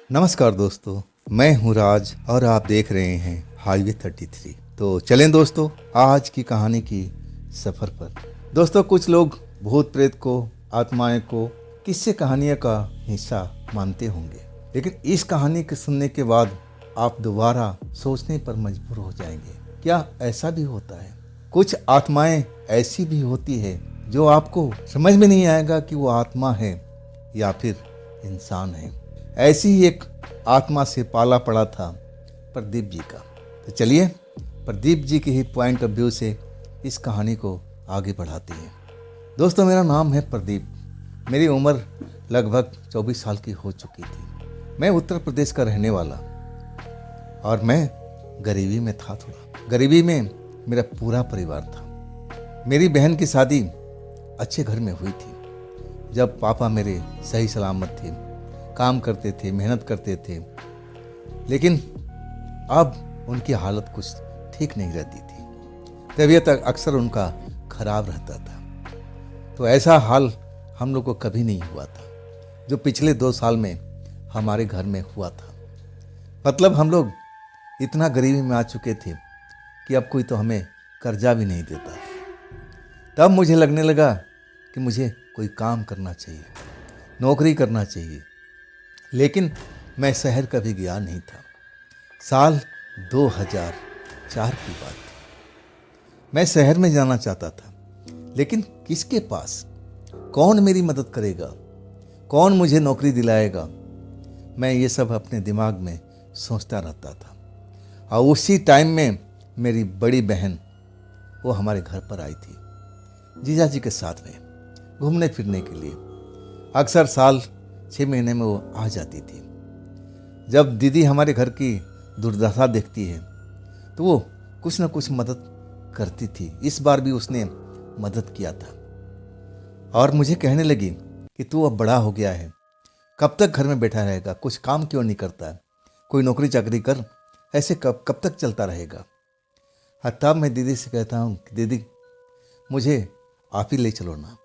नमस्कार दोस्तों, मैं हूं राज और आप देख रहे हैं हाईवे 33। तो चलें दोस्तों आज की कहानी की सफ़र पर। दोस्तों, कुछ लोग भूत प्रेत को, आत्माएं को किस्से कहानियों का हिस्सा मानते होंगे, लेकिन इस कहानी के सुनने के बाद आप दोबारा सोचने पर मजबूर हो जाएंगे। क्या ऐसा भी होता है? कुछ आत्माएं ऐसी भी होती है जो आपको समझ में नहीं आएगा कि वो आत्मा है या फिर इंसान है। ऐसी ही एक आत्मा से पाला पड़ा था प्रदीप जी का। तो चलिए प्रदीप जी के ही पॉइंट ऑफ व्यू से इस कहानी को आगे बढ़ाते हैं। दोस्तों, मेरा नाम है प्रदीप। मेरी उम्र लगभग 24 साल की हो चुकी थी। मैं उत्तर प्रदेश का रहने वाला और मैं गरीबी में था। थोड़ा गरीबी में मेरा पूरा परिवार था। मेरी बहन की शादी अच्छे घर में हुई थी, जब पापा मेरे सही सलामत थे, काम करते थे, मेहनत करते थे। लेकिन अब उनकी हालत कुछ ठीक नहीं रहती थी। तबीयत अक्सर उनका खराब रहता था। तो ऐसा हाल हम लोग को कभी नहीं हुआ था जो पिछले 2 साल में हमारे घर में हुआ था। मतलब हम लोग इतना गरीबी में आ चुके थे कि अब कोई तो हमें कर्जा भी नहीं देता था। तब मुझे लगने लगा कि मुझे कोई काम करना चाहिए, नौकरी करना चाहिए। लेकिन मैं शहर कभी गया नहीं था। साल 2004 की बात थी। मैं शहर में जाना चाहता था, लेकिन किसके पास? कौन मेरी मदद करेगा? कौन मुझे नौकरी दिलाएगा? मैं ये सब अपने दिमाग में सोचता रहता था। और उसी टाइम में मेरी बड़ी बहन वो हमारे घर पर आई थी, जीजा जी के साथ में घूमने फिरने के लिए। अक्सर साल 6 महीने में वो आ जाती थी। जब दीदी हमारे घर की दुर्दशा देखती है तो वो कुछ न कुछ मदद करती थी। इस बार भी उसने मदद किया था और मुझे कहने लगी कि तू अब बड़ा हो गया है, कब तक घर में बैठा रहेगा, कुछ काम क्यों नहीं करता है, कोई नौकरी चाकरी कर, ऐसे कब कब तक चलता रहेगा। हाँ, तब मैं दीदी से कहता हूँ कि दीदी मुझे आप ही ले चलो ना,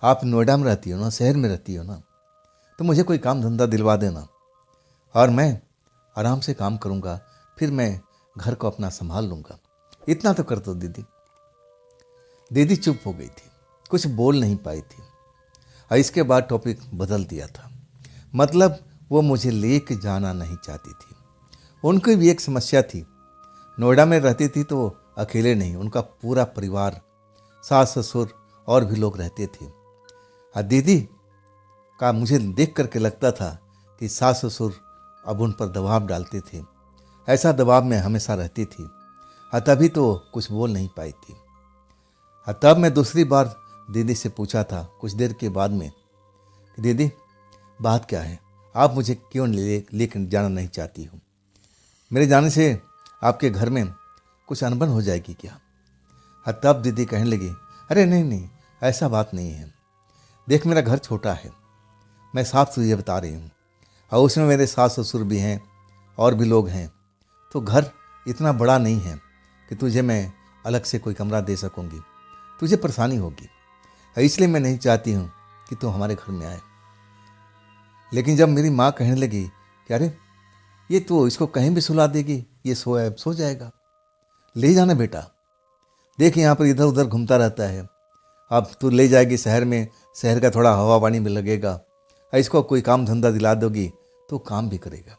आप नोएडा में रहती हो ना, शहर में रहती हो ना, तो मुझे कोई काम धंधा दिलवा देना और मैं आराम से काम करूँगा, फिर मैं घर को अपना संभाल लूँगा। इतना तो कर दो दीदी। दीदी चुप हो गई थी, कुछ बोल नहीं पाई थी। और इसके बाद टॉपिक बदल दिया था। मतलब वो मुझे लेके जाना नहीं चाहती थी। उनकी भी एक समस्या थी। नोएडा में रहती थी तो वो अकेले नहीं, उनका पूरा परिवार, सास ससुर और भी लोग रहते थे। और दीदी का मुझे देख करके लगता था कि सास ससुर अब उन पर दबाव डालते थे। ऐसा दबाव में हमेशा रहती थी और तभी तो कुछ बोल नहीं पाई थी। और तब मैं दूसरी बार दीदी से पूछा था कुछ देर के बाद में कि दीदी बात क्या है, आप मुझे क्यों लेकर जाना नहीं चाहती हो? मेरे जाने से आपके घर में कुछ अनबन हो जाएगी क्या? और तब दीदी कहने लगी, अरे नहीं नहीं, ऐसा बात नहीं है। देख, मेरा घर छोटा है, मैं साफ तुझे बता रही हूँ, और उसमें मेरे सास ससुर भी हैं और भी लोग हैं। तो घर इतना बड़ा नहीं है कि तुझे मैं अलग से कोई कमरा दे सकूँगी, तुझे परेशानी होगी। इसलिए मैं नहीं चाहती हूँ कि तू हमारे घर में आए। लेकिन जब मेरी माँ कहने लगी कि अरे ये तो इसको कहीं भी सुला देगी, ये सो जाएगा, ले जाना बेटा, देख यहाँ पर इधर उधर घूमता रहता है, अब तू ले जाएगी शहर में, शहर का थोड़ा हवा पानी में लगेगा, इसको कोई काम धंधा दिला दोगी तो काम भी करेगा।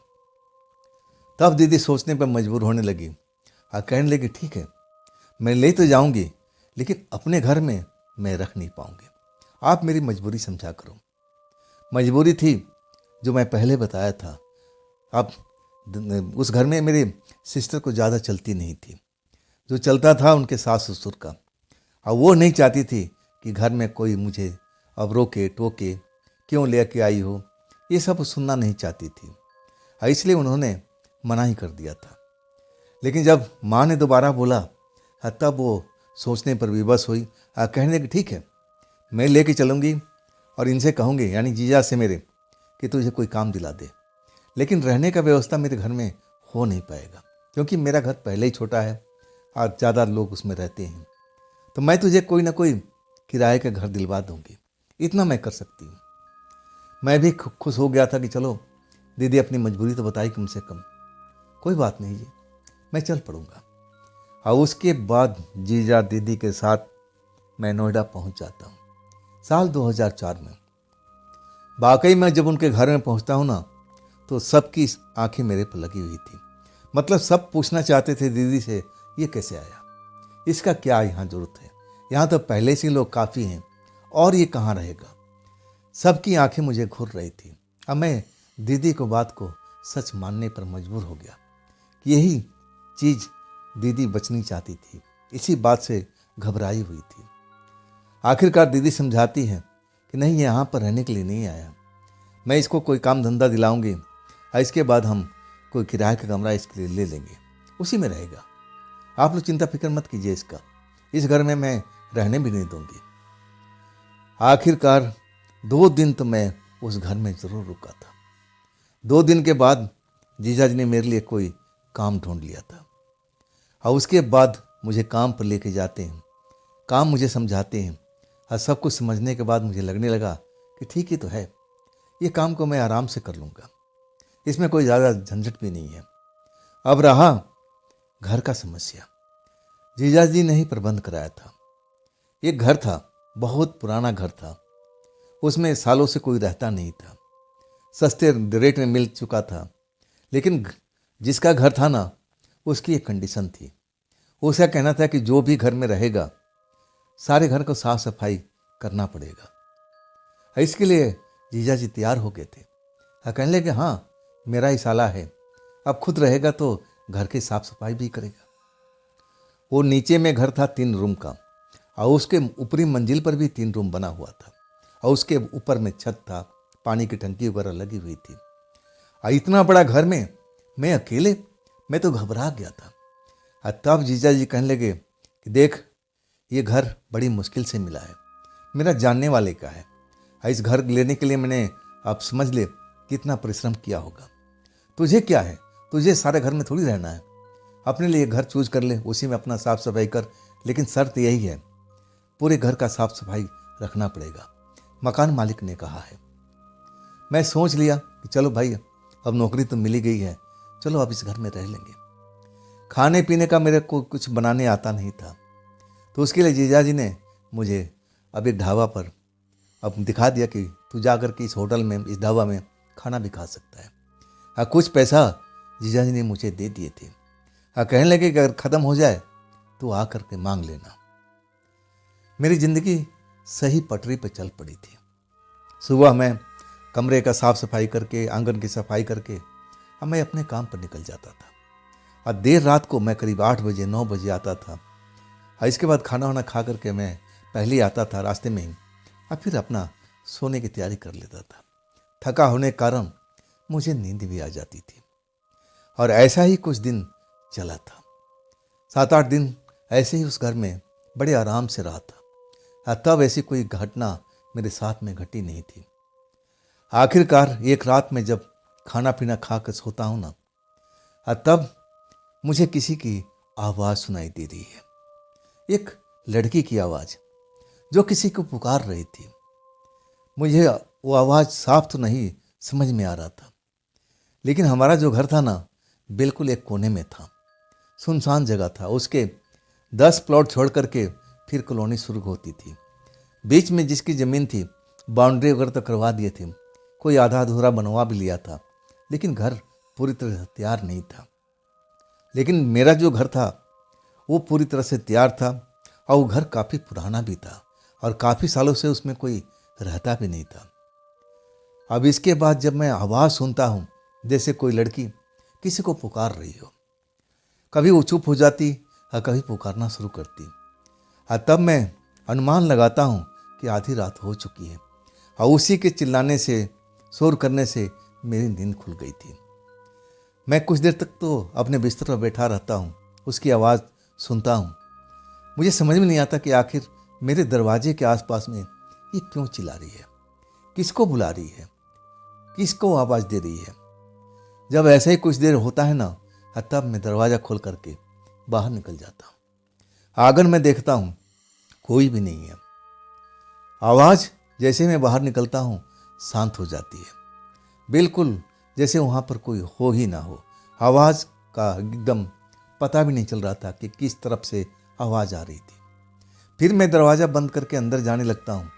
तब दीदी सोचने पर मजबूर होने लगी और कहने लगी, ठीक है मैं ले तो जाऊंगी, लेकिन अपने घर में मैं रख नहीं पाऊंगी, आप मेरी मजबूरी समझा करो। मजबूरी थी जो मैं पहले बताया था। अब उस घर में मेरे सिस्टर को ज़्यादा चलती नहीं थी, जो चलता था उनके सास ससुर का। और वो नहीं चाहती थी कि घर में कोई मुझे अब रोके टोके, क्यों लेके आई हो, ये सब सुनना नहीं चाहती थी। और इसलिए उन्होंने मना ही कर दिया था। लेकिन जब माँ ने दोबारा बोला तब वो सोचने पर विवश हुई और कहने लगी, ठीक है मैं लेके चलूँगी और इनसे कहूँगी, यानी जीजा से मेरे, कि तुझे कोई काम दिला दे। लेकिन रहने का व्यवस्था मेरे घर में हो नहीं पाएगा, क्योंकि मेरा घर पहले ही छोटा है और ज़्यादा लोग उसमें रहते हैं। तो मैं तुझे कोई ना कोई किराए का घर दिलवा दूंगी, इतना मैं कर सकती हूँ। मैं भी खुश हो गया था कि चलो दीदी अपनी मजबूरी तो बताई कम से कम। कोई बात नहीं जी, मैं चल पड़ूंगा। और उसके बाद जीजा दीदी के साथ मैं नोएडा पहुंच जाता हूँ साल 2004 में। वाकई में जब उनके घर में पहुंचता हूँ ना, तो सबकी आंखें मेरे पर लगी हुई थी। मतलब सब पूछना चाहते थे दीदी से, ये कैसे आया, इसका क्या यहाँ जरूरत है, यहाँ तो पहले से लोग काफ़ी हैं, और ये कहाँ रहेगा। सबकी आंखें मुझे घूर रही थी। अब मैं दीदी को बात को सच मानने पर मजबूर हो गया कि यही चीज़ दीदी बचनी चाहती थी। इसी बात से घबराई हुई थी। आखिरकार दीदी समझाती है कि नहीं, ये यहाँ पर रहने के लिए नहीं आया, मैं इसको कोई काम धंधा दिलाऊंगी और इसके बाद हम कोई किराए का कमरा इसके लिए ले लेंगे, उसी में रहेगा। आप लोग चिंता फिक्र मत कीजिए इसका, इस घर में मैं रहने भी नहीं दूंगी। आखिरकार 2 दिन तो मैं उस घर में ज़रूर रुका था। 2 दिन के बाद जीजा जी ने मेरे लिए कोई काम ढूंढ लिया था और उसके बाद मुझे काम पर लेके जाते हैं, काम मुझे समझाते हैं और सब कुछ समझने के बाद मुझे लगने लगा कि ठीक ही तो है, ये काम को मैं आराम से कर लूँगा, इसमें कोई ज़्यादा झंझट भी नहीं है। अब रहा घर का समस्या। जीजा जी ने ही प्रबंध कराया था। एक घर था, बहुत पुराना घर था, उसमें सालों से कोई रहता नहीं था, सस्ते रेट में मिल चुका था। लेकिन जिसका घर था ना, उसकी एक कंडीशन थी। उसका कहना था कि जो भी घर में रहेगा सारे घर को साफ सफाई करना पड़ेगा। इसके लिए जीजा जी तैयार हो गए थे और कहने लगे हाँ, मेरा ही साला है, अब खुद रहेगा तो घर की साफ सफाई भी करेगा। वो नीचे में घर था 3 रूम का और उसके ऊपरी मंजिल पर भी 3 रूम बना हुआ था और उसके ऊपर में छत था, पानी की टंकी वगैरह लगी हुई थी। और इतना बड़ा घर में मैं अकेले, मैं तो घबरा गया था। और तब जीजा जी कहने लगे कि देख, ये घर बड़ी मुश्किल से मिला है, मेरा जानने वाले का है, और इस घर लेने के लिए मैंने, आप समझ ले, कितना परिश्रम किया होगा। तुझे क्या है, तुझे सारे घर में थोड़ी रहना है, अपने लिए घर चूज कर ले, उसी में अपना साफ सफाई कर, लेकिन शर्त यही है, पूरे घर का साफ सफाई रखना पड़ेगा, मकान मालिक ने कहा है। मैं सोच लिया कि चलो भाई, अब नौकरी तो मिली गई है, चलो अब इस घर में रह लेंगे। खाने पीने का मेरे को कुछ बनाने आता नहीं था, तो उसके लिए जीजा जी ने मुझे अब एक ढाबा पर अब दिखा दिया कि तू जा कर के इस होटल में, इस ढाबा में खाना भी खा सकता है। हाँ, कुछ पैसा जीजा जी ने मुझे दे दिए थे। हाँ, कहने लगे कि अगर ख़त्म हो जाए तो आ कर के मांग लेना। मेरी ज़िंदगी सही पटरी पर चल पड़ी थी। सुबह मैं कमरे का साफ सफाई करके, आंगन की सफाई करके अब मैं अपने काम पर निकल जाता था और देर रात को मैं करीब 8 बजे 9 बजे आता था। और इसके बाद खाना वाना खा करके मैं पहले आता था रास्ते में ही, और फिर अपना सोने की तैयारी कर लेता था। थका होने के कारण मुझे नींद भी आ जाती थी और ऐसा ही कुछ दिन चला था। 7-8 दिन ऐसे ही उस घर में बड़े आराम से रहा था और तब ऐसी कोई घटना मेरे साथ में घटी नहीं थी। आखिरकार एक रात में जब खाना पीना खा कर सोता हूँ ना, और तब मुझे किसी की आवाज़ सुनाई दे रही है, एक लड़की की आवाज़ जो किसी को पुकार रही थी। मुझे वो आवाज़ साफ तो नहीं समझ में आ रहा था, लेकिन हमारा जो घर था ना, बिल्कुल एक कोने में था, सुनसान जगह था। उसके 10 प्लॉट छोड़ करके फिर कॉलोनी शुरू होती थी। बीच में जिसकी ज़मीन थी, बाउंड्री वगैरह तो करवा दिए थे, कोई आधा अधूरा बनवा भी लिया था, लेकिन घर पूरी तरह से तैयार नहीं था। लेकिन मेरा जो घर था वो पूरी तरह से तैयार था और वो घर काफ़ी पुराना भी था और काफ़ी सालों से उसमें कोई रहता भी नहीं था। अब इसके बाद जब मैं आवाज़ सुनता हूँ जैसे कोई लड़की किसी को पुकार रही हो, कभी वो चुप हो जाती और कभी पुकारना शुरू करती, और तब मैं अनुमान लगाता हूँ कि आधी रात हो चुकी है और उसी के चिल्लाने से, शोर करने से मेरी नींद खुल गई थी। मैं कुछ देर तक तो अपने बिस्तर पर बैठा रहता हूँ, उसकी आवाज़ सुनता हूँ। मुझे समझ में नहीं आता कि आखिर मेरे दरवाजे के आसपास में ये क्यों चिल्ला रही है, किसको बुला रही है, किसको आवाज़ दे रही है। जब ऐसे ही कुछ देर होता है ना, तब मैं दरवाज़ा खोल करके बाहर निकल जाता हूँ। आंगन में देखता हूँ, कोई भी नहीं है। आवाज़ जैसे मैं बाहर निकलता हूँ शांत हो जाती है, बिल्कुल जैसे वहाँ पर कोई हो ही ना हो। आवाज़ का एकदम पता भी नहीं चल रहा था कि किस तरफ से आवाज़ आ रही थी। फिर मैं दरवाज़ा बंद करके अंदर जाने लगता हूँ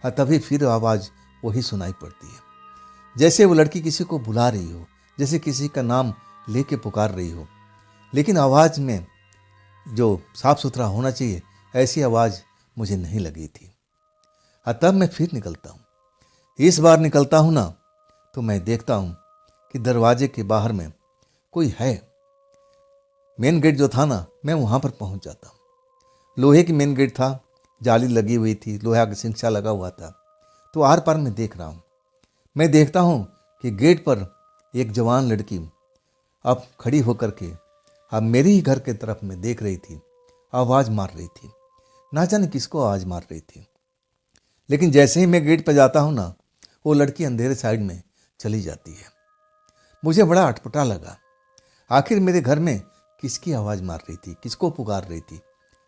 और तभी फिर आवाज़ वही सुनाई पड़ती है, जैसे वो लड़की किसी को बुला रही हो, जैसे किसी का नाम लेके पुकार रही हो, लेकिन आवाज़ में जो साफ सुथरा होना चाहिए ऐसी आवाज़ मुझे नहीं लगी थी। तब मैं फिर निकलता हूँ। इस बार निकलता हूँ ना तो मैं देखता हूँ कि दरवाजे के बाहर में कोई है। मेन गेट जो था ना, मैं वहाँ पर पहुँच जाता हूँ। लोहे की मेन गेट था, जाली लगी हुई थी, लोहा का शिंचा लगा हुआ था। तो आर पार मैं देख रहा हूँ। मैं देखता हूँ कि गेट पर एक जवान लड़की अब खड़ी होकर के अब मेरे ही घर के तरफ में देख रही थी, आवाज़ मार रही थी। ना जाने किसको आवाज़ मार रही थी, लेकिन जैसे ही मैं गेट पर जाता हूँ ना, वो लड़की अंधेरे साइड में चली जाती है। मुझे बड़ा अटपटा लगा, आखिर मेरे घर में किसकी आवाज़ मार रही थी, किसको पुकार रही थी।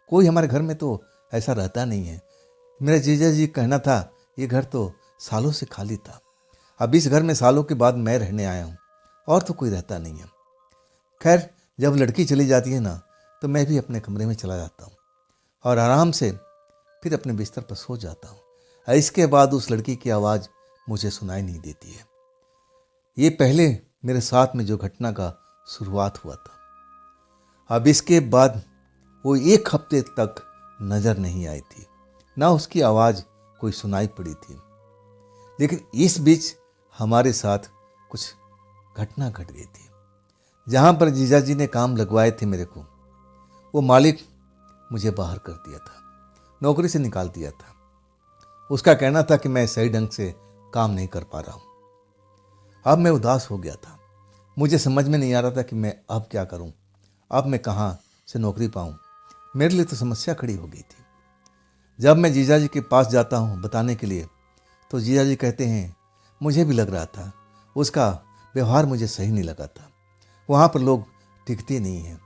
कोई हमारे घर में तो ऐसा रहता नहीं है। मेरा जीजा जी कहना था ये घर तो सालों से खाली था, अब इस घर में सालों के बाद मैं रहने आया हूँ और तो कोई रहता नहीं है। खैर, जब लड़की चली जाती है ना तो मैं भी अपने कमरे में चला जाता हूँ और आराम से फिर अपने बिस्तर पर सो जाता हूँ। इसके बाद उस लड़की की आवाज़ मुझे सुनाई नहीं देती है। ये पहले मेरे साथ में जो घटना का शुरुआत हुआ था। अब इसके बाद वो 1 हफ्ते तक नज़र नहीं आई थी, ना उसकी आवाज़ कोई सुनाई पड़ी थी। लेकिन इस बीच हमारे साथ कुछ घटना घट गई थी। जहाँ पर जीजा जी ने काम लगवाए थे मेरे को, वो मालिक मुझे बाहर कर दिया था, नौकरी से निकाल दिया था। उसका कहना था कि मैं सही ढंग से काम नहीं कर पा रहा हूँ। अब मैं उदास हो गया था। मुझे समझ में नहीं आ रहा था कि मैं अब क्या करूँ, अब मैं कहाँ से नौकरी पाऊँ। मेरे लिए तो समस्या खड़ी हो गई थी। जब मैं जीजा जी के पास जाता हूँ बताने के लिए, तो जीजा जी कहते हैं मुझे भी लग रहा था, उसका व्यवहार मुझे सही नहीं लगा था। वहाँ पर लोग टिकते नहीं हैं,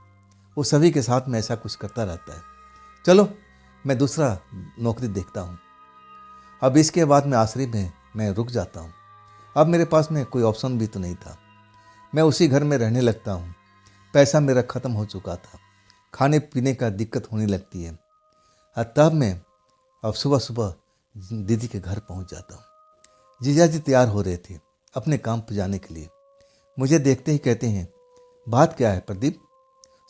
वो सभी के साथ में ऐसा कुछ करता रहता है। चलो मैं दूसरा नौकरी देखता हूँ। अब इसके बाद में आश्रय में मैं रुक जाता हूँ। अब मेरे पास में कोई ऑप्शन भी तो नहीं था। मैं उसी घर में रहने लगता हूँ। पैसा मेरा ख़त्म हो चुका था, खाने पीने का दिक्कत होने लगती है। और तब मैं अब सुबह सुबह दीदी के घर पहुँच जाता हूँ। जीजा जी तैयार हो रहे थे अपने काम पर जाने के लिए। मुझे देखते ही कहते हैं बात क्या है प्रदीप,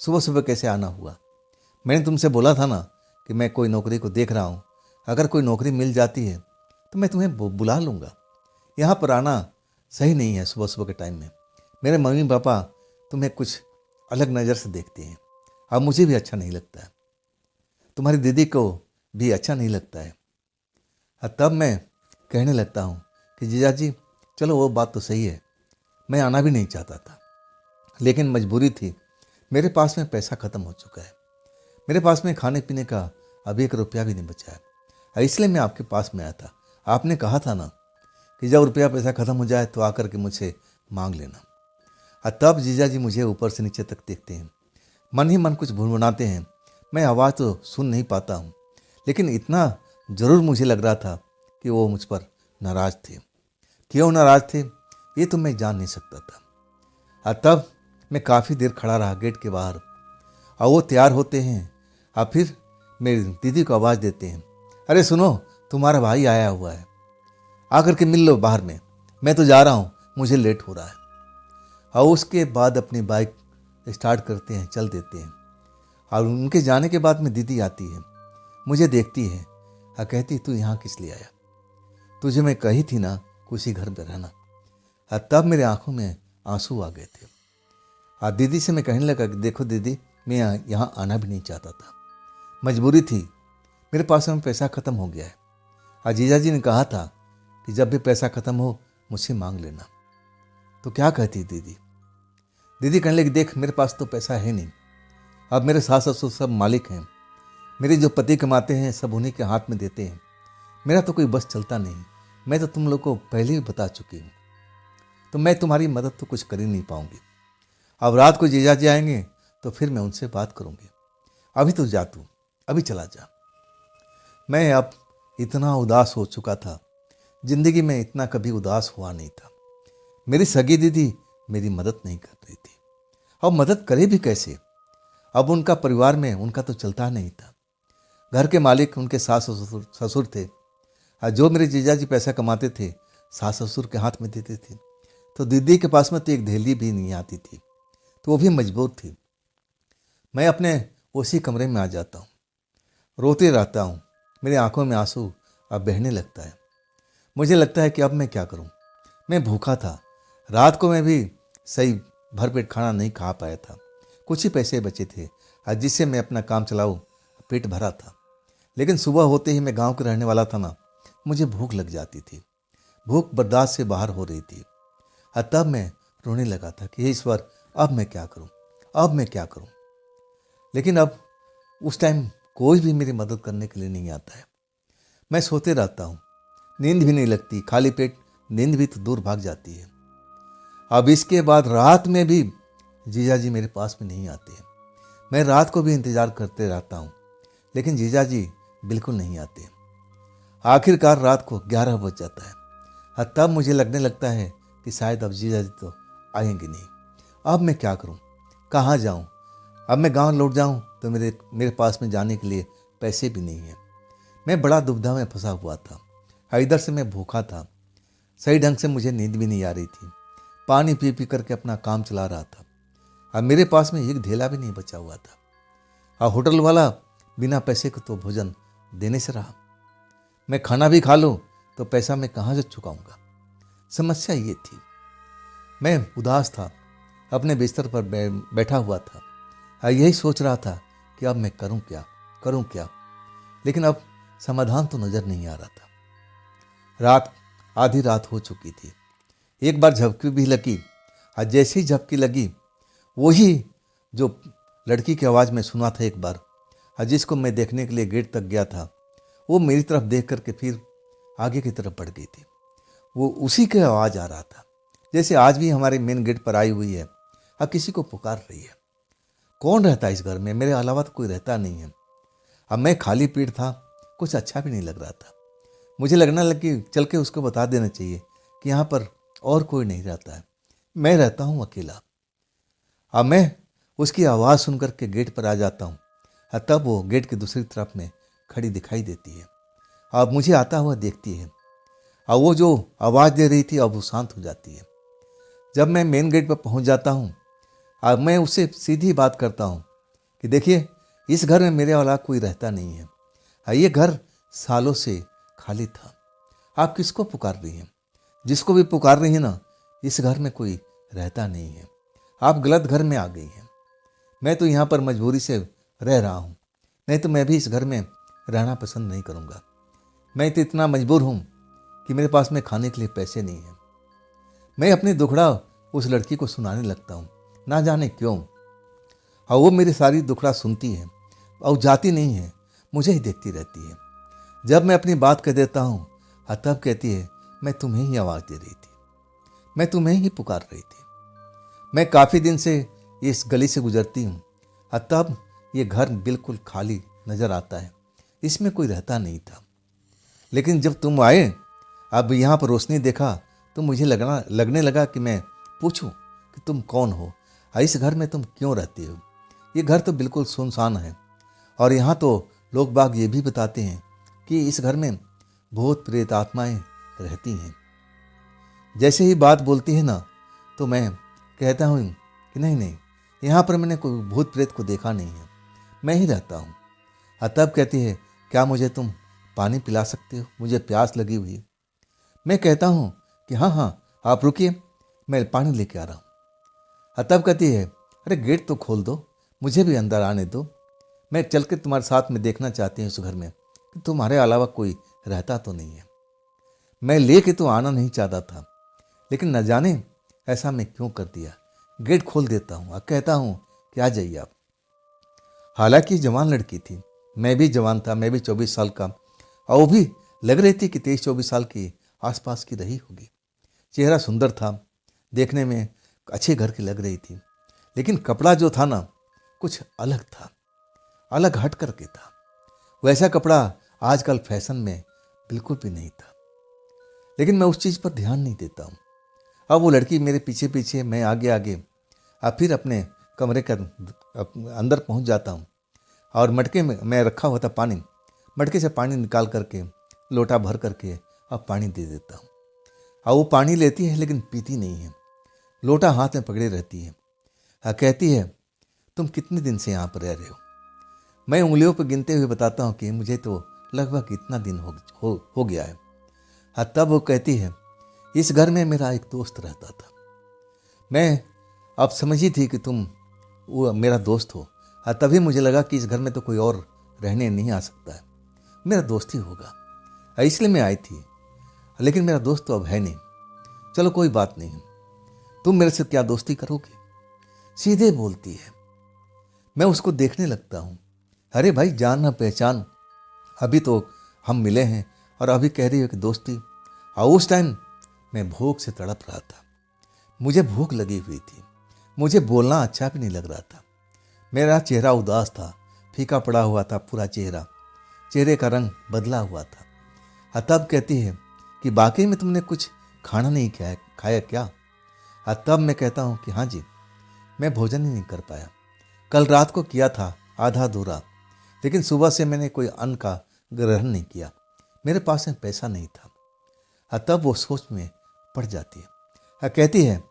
सुबह सुबह कैसे आना हुआ? मैंने तुमसे बोला था ना कि मैं कोई नौकरी को देख रहा हूँ, अगर कोई नौकरी मिल जाती है तो मैं तुम्हें बुला लूँगा। यहाँ पर आना सही नहीं है सुबह सुबह के टाइम में। मेरे मम्मी पापा तुम्हें कुछ अलग नज़र से देखते हैं, अब मुझे भी अच्छा नहीं लगता है, तुम्हारी दीदी को भी अच्छा नहीं लगता है। और तब मैं कहने लगता हूँ कि जीजा जी चलो वो बात तो सही है, मैं आना भी नहीं चाहता था, लेकिन मजबूरी थी। मेरे पास में पैसा ख़त्म हो चुका है, मेरे पास में खाने पीने का अभी 1 रुपया भी नहीं बचा है, इसलिए मैं आपके पास में आया था। आपने कहा था ना कि जब रुपया पैसा ख़त्म हो जाए तो आकर के मुझसे मांग लेना। और तब जीजा जी मुझे ऊपर से नीचे तक देखते हैं, मन ही मन कुछ भुनभुनाते हैं। मैं आवाज़ तो सुन नहीं पाता हूँ, लेकिन इतना ज़रूर मुझे लग रहा था कि वो मुझ पर नाराज़ थे। क्यों नाराज़ थे ये तो मैं जान नहीं सकता था। और तब मैं काफ़ी देर खड़ा रहा गेट के बाहर, और वो तैयार होते हैं और फिर मेरी दीदी को आवाज़ देते हैं, अरे सुनो तुम्हारा भाई आया हुआ है, आकर के मिल लो बाहर में, मैं तो जा रहा हूँ, मुझे लेट हो रहा है। और उसके बाद अपनी बाइक स्टार्ट करते हैं, चल देते हैं। और उनके जाने के बाद में दीदी आती है, मुझे देखती है और कहती तू यहाँ किस लिए आया, तुझे मैं कही थी ना उसी घर में रहना। और तब मेरे आंखों में आंसू आ गए थे। और दीदी से मैं कहने लगा कि देखो दीदी, मैं यहाँ आना भी नहीं चाहता था, मजबूरी थी, मेरे पास में पैसा ख़त्म हो गया है। और जीजा जी ने कहा था कि जब भी पैसा ख़त्म हो मुझसे मांग लेना। तो क्या कहती दीदी? दीदी कहने लगी देख मेरे पास तो पैसा है नहीं, अब मेरे सास ससुर सब मालिक हैं, मेरे जो पति कमाते हैं सब उन्हीं के हाथ में देते हैं, मेरा तो कोई बस चलता नहीं। मैं तो तुम लोग को पहले ही बता चुकी हूँ, तो मैं तुम्हारी मदद तो कुछ कर ही नहीं पाऊंगी। अब रात को जीजा जी आएंगे तो फिर मैं उनसे बात करूंगी, अभी तो जा तू, अभी चला जा। मैं अब इतना उदास हो चुका था, जिंदगी में इतना कभी उदास हुआ नहीं था। मेरी सगी दीदी मेरी मदद नहीं कर रही थी। अब मदद करे भी कैसे? अब उनका परिवार में उनका तो चलता नहीं था। घर के मालिक उनके सास ससुर थे, और जो मेरे जीजा जी पैसा कमाते थे सास ससुर के हाथ में देते थे। तो दीदी के पास में तो एक धेली भी नहीं आती थी, तो वो भी मजबूर थी। मैं अपने उसी कमरे में आ जाता हूँ, रोते रहता हूँ। मेरी आंखों में आंसू अब बहने लगता है। मुझे लगता है कि अब मैं क्या करूँ। मैं भूखा था, रात को मैं भी सही भरपेट खाना नहीं खा पाया था। कुछ ही पैसे बचे थे और जिससे मैं अपना काम चलाऊँ, पेट भरा था। लेकिन सुबह होते ही, मैं गांव के रहने वाला था ना, मुझे भूख लग जाती थी। भूख बर्दाश्त से बाहर हो रही थी, और तब मैं रोने लगा था कि हे ईश्वर, अब मैं क्या करूं, अब मैं क्या करूं। लेकिन अब उस टाइम कोई भी मेरी मदद करने के लिए नहीं आता है। मैं सोते रहता हूं, नींद भी नहीं लगती, खाली पेट नींद भी तो दूर भाग जाती है। अब इसके बाद रात में भी जीजा जी मेरे पास में नहीं आते हैं। मैं रात को भी इंतज़ार करते रहता हूँ, लेकिन जीजा जी बिल्कुल नहीं आते। आखिरकार रात को 11 बज जाता है, और तब मुझे लगने लगता है कि शायद अब जीजा जी तो आएंगे नहीं। अब मैं क्या करूं, कहाँ जाऊं? अब मैं गांव लौट जाऊं तो मेरे पास में जाने के लिए पैसे भी नहीं हैं। मैं बड़ा दुविधा में फंसा हुआ था, और इधर से मैं भूखा था, सही ढंग से मुझे नींद भी नहीं आ रही थी। पानी पी पी करके अपना काम चला रहा था, और मेरे पास में एक धेला भी नहीं बचा हुआ था। और होटल वाला बिना पैसे को तो भोजन देने से रहा। मैं खाना भी खा लूँ तो पैसा मैं कहाँ से चुकाऊंगा? समस्या ये थी। मैं उदास था, अपने बिस्तर पर बैठा हुआ था, और यही सोच रहा था कि अब मैं करूं क्या। लेकिन अब समाधान तो नजर नहीं आ रहा था। रात आधी रात हो चुकी थी। एक बार झपकी भी लगी, और जैसे ही झपकी लगी, वही जो लड़की की आवाज़ में सुना था एक बार, और जिसको मैं देखने के लिए गेट तक गया था, वो मेरी तरफ देख करके फिर आगे की तरफ बढ़ गई थी। वो उसी की आवाज़ आ रहा था, जैसे आज भी हमारे मेन गेट पर आई हुई है और किसी को पुकार रही है। कौन रहता है इस घर में? मेरे अलावा तो कोई रहता नहीं है। अब मैं खाली पेट था, कुछ अच्छा भी नहीं लग रहा था। मुझे लगने लग कि चल के उसको बता देना चाहिए कि यहाँ पर और कोई नहीं रहता है, मैं रहता हूँ अकेला। अब मैं उसकी आवाज़ सुन कर के गेट पर आ जाता हूँ, और तब वो गेट की दूसरी तरफ में खड़ी दिखाई देती है। अब मुझे आता हुआ देखती है, और वो जो आवाज़ दे रही थी अब वो शांत हो जाती है। जब मैं मेन गेट पर पहुंच जाता हूं, अब मैं उससे सीधी बात करता हूं कि देखिए, इस घर में मेरे वाला कोई रहता नहीं है, और ये घर सालों से खाली था। आप किसको पुकार रही हैं? जिसको भी पुकार रही हैं ना, इस घर में कोई रहता नहीं है। आप गलत घर में आ गई हैं। मैं तो यहाँ पर मजबूरी से रह रहा हूँ, नहीं तो मैं भी इस घर में रहना पसंद नहीं करूँगा। मैं तो इतना मजबूर हूँ कि मेरे पास में खाने के लिए पैसे नहीं हैं। मैं अपनी दुखड़ा उस लड़की को सुनाने लगता हूँ, ना जाने क्यों। और वो मेरी सारी दुखड़ा सुनती है और जाती नहीं है, मुझे ही देखती रहती है। जब मैं अपनी बात कह देता हूँ, तब कहती है, मैं तुम्हें ही आवाज़ दे रही थी, मैं तुम्हें ही पुकार रही थी। मैं काफ़ी दिन से इस गली से गुजरती हूँ, तब ये घर बिल्कुल खाली नज़र आता है, इसमें कोई रहता नहीं था। लेकिन जब तुम आए, अब यहाँ पर रोशनी देखा, तो मुझे लगने लगा कि मैं पूछूं कि तुम कौन हो और इस घर में तुम क्यों रहती हो। ये घर तो बिल्कुल सुनसान है, और यहाँ तो लोग बाग ये भी बताते हैं कि इस घर में भूत प्रेत आत्माएं रहती हैं। जैसे ही बात बोलती है ना, तो मैं कहता हूँ कि नहीं, यहाँ पर मैंने कोई भूत प्रेत को देखा नहीं है, मैं ही रहता हूँ। तब कहती है, क्या मुझे तुम पानी पिला सकते हो? मुझे प्यास लगी हुई है। मैं कहता हूँ कि हाँ, आप रुकिए, मैं पानी लेके आ रहा हूँ। तब कहती है, अरे गेट तो खोल दो, मुझे भी अंदर आने दो। मैं चल के तुम्हारे साथ में देखना चाहती हूँ इस घर में कि तुम्हारे अलावा कोई रहता तो नहीं है। मैं लेके तो आना नहीं चाहता था, लेकिन न जाने ऐसा मैं क्यों कर दिया। गेट खोल देता हूँ और कहता हूँ कि आ जाइए आप। हालांकि जवान लड़की थी, मैं भी जवान था, मैं भी 24 साल का, और वो भी लग रही थी कि 23-24 साल की आसपास की रही होगी। चेहरा सुंदर था, देखने में अच्छे घर की लग रही थी, लेकिन कपड़ा जो था ना, कुछ अलग था, अलग हट करके था। वैसा कपड़ा आजकल फैशन में बिल्कुल भी नहीं था, लेकिन मैं उस चीज़ पर ध्यान नहीं देता हूँ। अब वो लड़की मेरे पीछे पीछे, मैं आगे आगे। अब फिर अपने कमरे के अंदर पहुंच जाता हूँ और मटके में मैं रखा हुआ था पानी, मटके से पानी निकाल करके लोटा भर करके अब पानी दे देता हूँ। और वो पानी लेती है लेकिन पीती नहीं है, लोटा हाथ में पकड़े रहती है। कहती है, तुम कितने दिन से यहाँ पर रह रहे हो? मैं उंगलियों पर गिनते हुए बताता हूँ कि मुझे तो लगभग इतना दिन हो गया है। तब वो कहती है, इस घर में मेरा एक दोस्त रहता था। मैं अब समझी थी कि तुम वो मेरा दोस्त हो। तभी मुझे लगा कि इस घर में तो कोई और रहने नहीं आ सकता है, मेरा दोस्त ही होगा, इसलिए मैं आई थी। लेकिन मेरा दोस्त तो अब है नहीं। चलो कोई बात नहीं, तुम मेरे से क्या दोस्ती करोगे? सीधे बोलती है। मैं उसको देखने लगता हूँ। अरे भाई, जान ना पहचान, अभी तो हम मिले हैं और अभी कह रही हो कि दोस्ती। और उस टाइम मैं भूख से तड़प रहा था, मुझे भूख लगी हुई थी, मुझे बोलना अच्छा भी नहीं लग रहा था। मेरा चेहरा उदास था, फीका पड़ा हुआ था पूरा चेहरा, चेहरे का रंग बदला हुआ था। तब कहती है कि बाकी में तुमने कुछ खाना नहीं खाया क्या? तब मैं कहता हूँ कि हाँ जी, मैं भोजन ही नहीं कर पाया। कल रात को किया था आधा अधूरा, लेकिन सुबह से मैंने कोई अन्न का ग्रहण नहीं किया, मेरे पास में पैसा नहीं था। तब वो सोच में पड़ जाती है। कहती है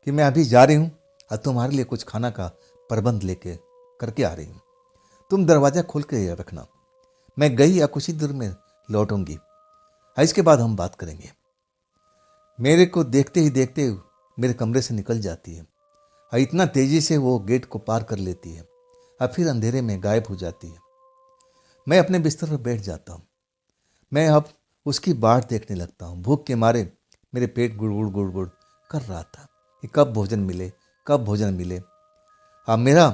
कि मैं अभी जा रही हूँ और तुम्हारे लिए कुछ खाना का प्रबंध लेके करके आ रही हूँ, तुम दरवाज़ा खोल के रखना। मैं गई या कुछ ही देर में लौटूंगी, इसके बाद हम बात करेंगे। मेरे को देखते ही देखते मेरे कमरे से निकल जाती है और इतना तेजी से वो गेट को पार कर लेती है और फिर अंधेरे में गायब हो जाती है। मैं अपने बिस्तर पर बैठ जाता हूँ। मैं अब उसकी बाट देखने लगता हूँ। भूख के मारे मेरे पेट गुड़गुड़ गुड़गुड़ कर रहा था कि कब भोजन मिले, कब भोजन मिले। अब मेरा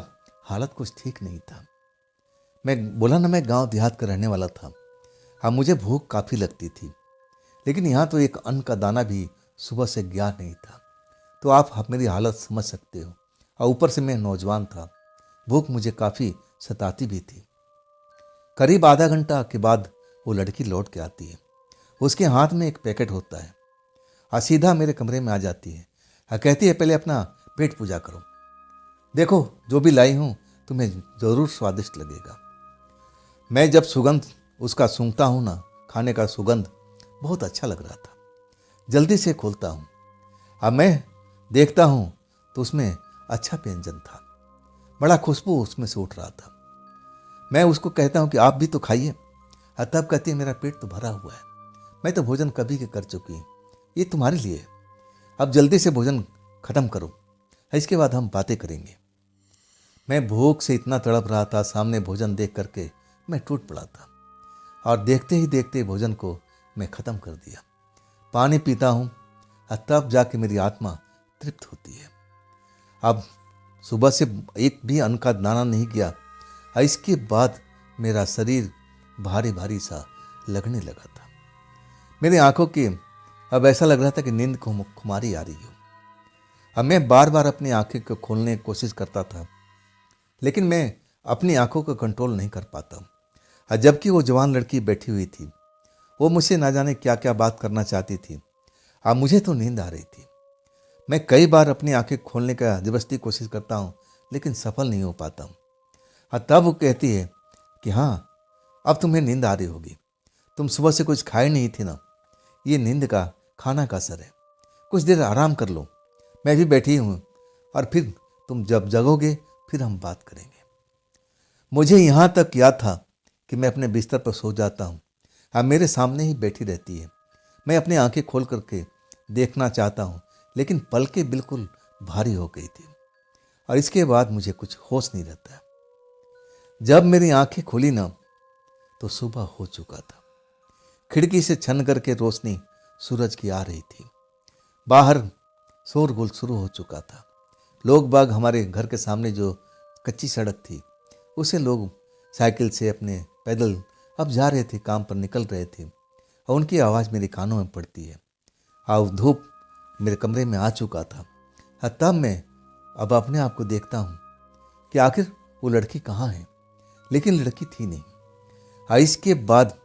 हालत कुछ ठीक नहीं था। मैं बोला ना, मैं गांव देहात का रहने वाला था। अब मुझे भूख काफ़ी लगती थी, लेकिन यहाँ तो एक अन्न का दाना भी सुबह से गया नहीं था। तो आप मेरी हालत समझ सकते हो। और ऊपर से मैं नौजवान था, भूख मुझे काफ़ी सताती भी थी। करीब आधा घंटा के बाद वो लड़की लौट के आती है। उसके हाथ में एक पैकेट होता है और सीधा मेरे कमरे में आ जाती है और कहती है, पहले अपना पेट पूजा करो, देखो जो भी लाई हूँ तुम्हें ज़रूर स्वादिष्ट लगेगा। मैं जब सुगंध उसका सूंघता हूँ ना, खाने का सुगंध बहुत अच्छा लग रहा था। जल्दी से खोलता हूँ, अब मैं देखता हूँ तो उसमें अच्छा व्यंजन था, बड़ा खुशबू उसमें से उठ रहा था। मैं उसको कहता हूँ कि आप भी तो खाइए। तब कहती है, मेरा पेट तो भरा हुआ है, मैं तो भोजन कभी के कर चुकी हूँ, ये तुम्हारे लिए है, अब जल्दी से भोजन खत्म करो, इसके बाद हम बातें करेंगे। मैं भूख से इतना तड़प रहा था, सामने भोजन देख करके मैं टूट पड़ा था और देखते ही देखते भोजन को मैं ख़त्म कर दिया। पानी पीता हूँ और तब जाके मेरी आत्मा तृप्त होती है। अब सुबह से एक भी अन्न का दाना नहीं गया और इसके बाद मेरा शरीर भारी भारी सा लगने लगा था। मेरी आंखों की अब ऐसा लग रहा था कि नींद को खुमारी आ रही हो। अब मैं बार बार अपनी आंखें को खोलने की कोशिश करता था, लेकिन मैं अपनी आंखों को कंट्रोल नहीं कर पाता। और जबकि वो जवान लड़की बैठी हुई थी, वो मुझसे ना जाने क्या क्या बात करना चाहती थी। अब मुझे तो नींद आ रही थी। मैं कई बार अपनी आंखें खोलने का जबरदस्ती कोशिश करता हूँ, लेकिन सफल नहीं हो पाता हूँ। और तब वो कहती है कि हाँ, अब तुम्हें नींद आ रही होगी, तुम सुबह से कुछ खाए नहीं थी ना, ये नींद का खाना का असर है, कुछ देर आराम कर लो, मैं भी बैठी हूँ और फिर तुम जब जगोगे फिर हम बात करेंगे। मुझे यहाँ तक याद था कि मैं अपने बिस्तर पर सो जाता हूँ, अब मेरे सामने ही बैठी रहती है। मैं अपनी आंखें खोल करके देखना चाहता हूँ, लेकिन पलकें बिल्कुल भारी हो गई थी और इसके बाद मुझे कुछ होश नहीं रहता। जब मेरी आंखें खुली ना तो सुबह हो चुका था। खिड़की से छन करके रोशनी सूरज की आ रही थी। बाहर शोरगुल शुरू हो चुका था। लोग बाग हमारे घर के सामने जो कच्ची सड़क थी, उसे लोग साइकिल से अपने पैदल अब जा रहे थे, काम पर निकल रहे थे और उनकी आवाज़ मेरे कानों में पड़ती है। और धूप मेरे कमरे में आ चुका था। तब मैं अब अपने आप को देखता हूँ कि आखिर वो लड़की कहाँ है, लेकिन लड़की थी नहीं। इसके बाद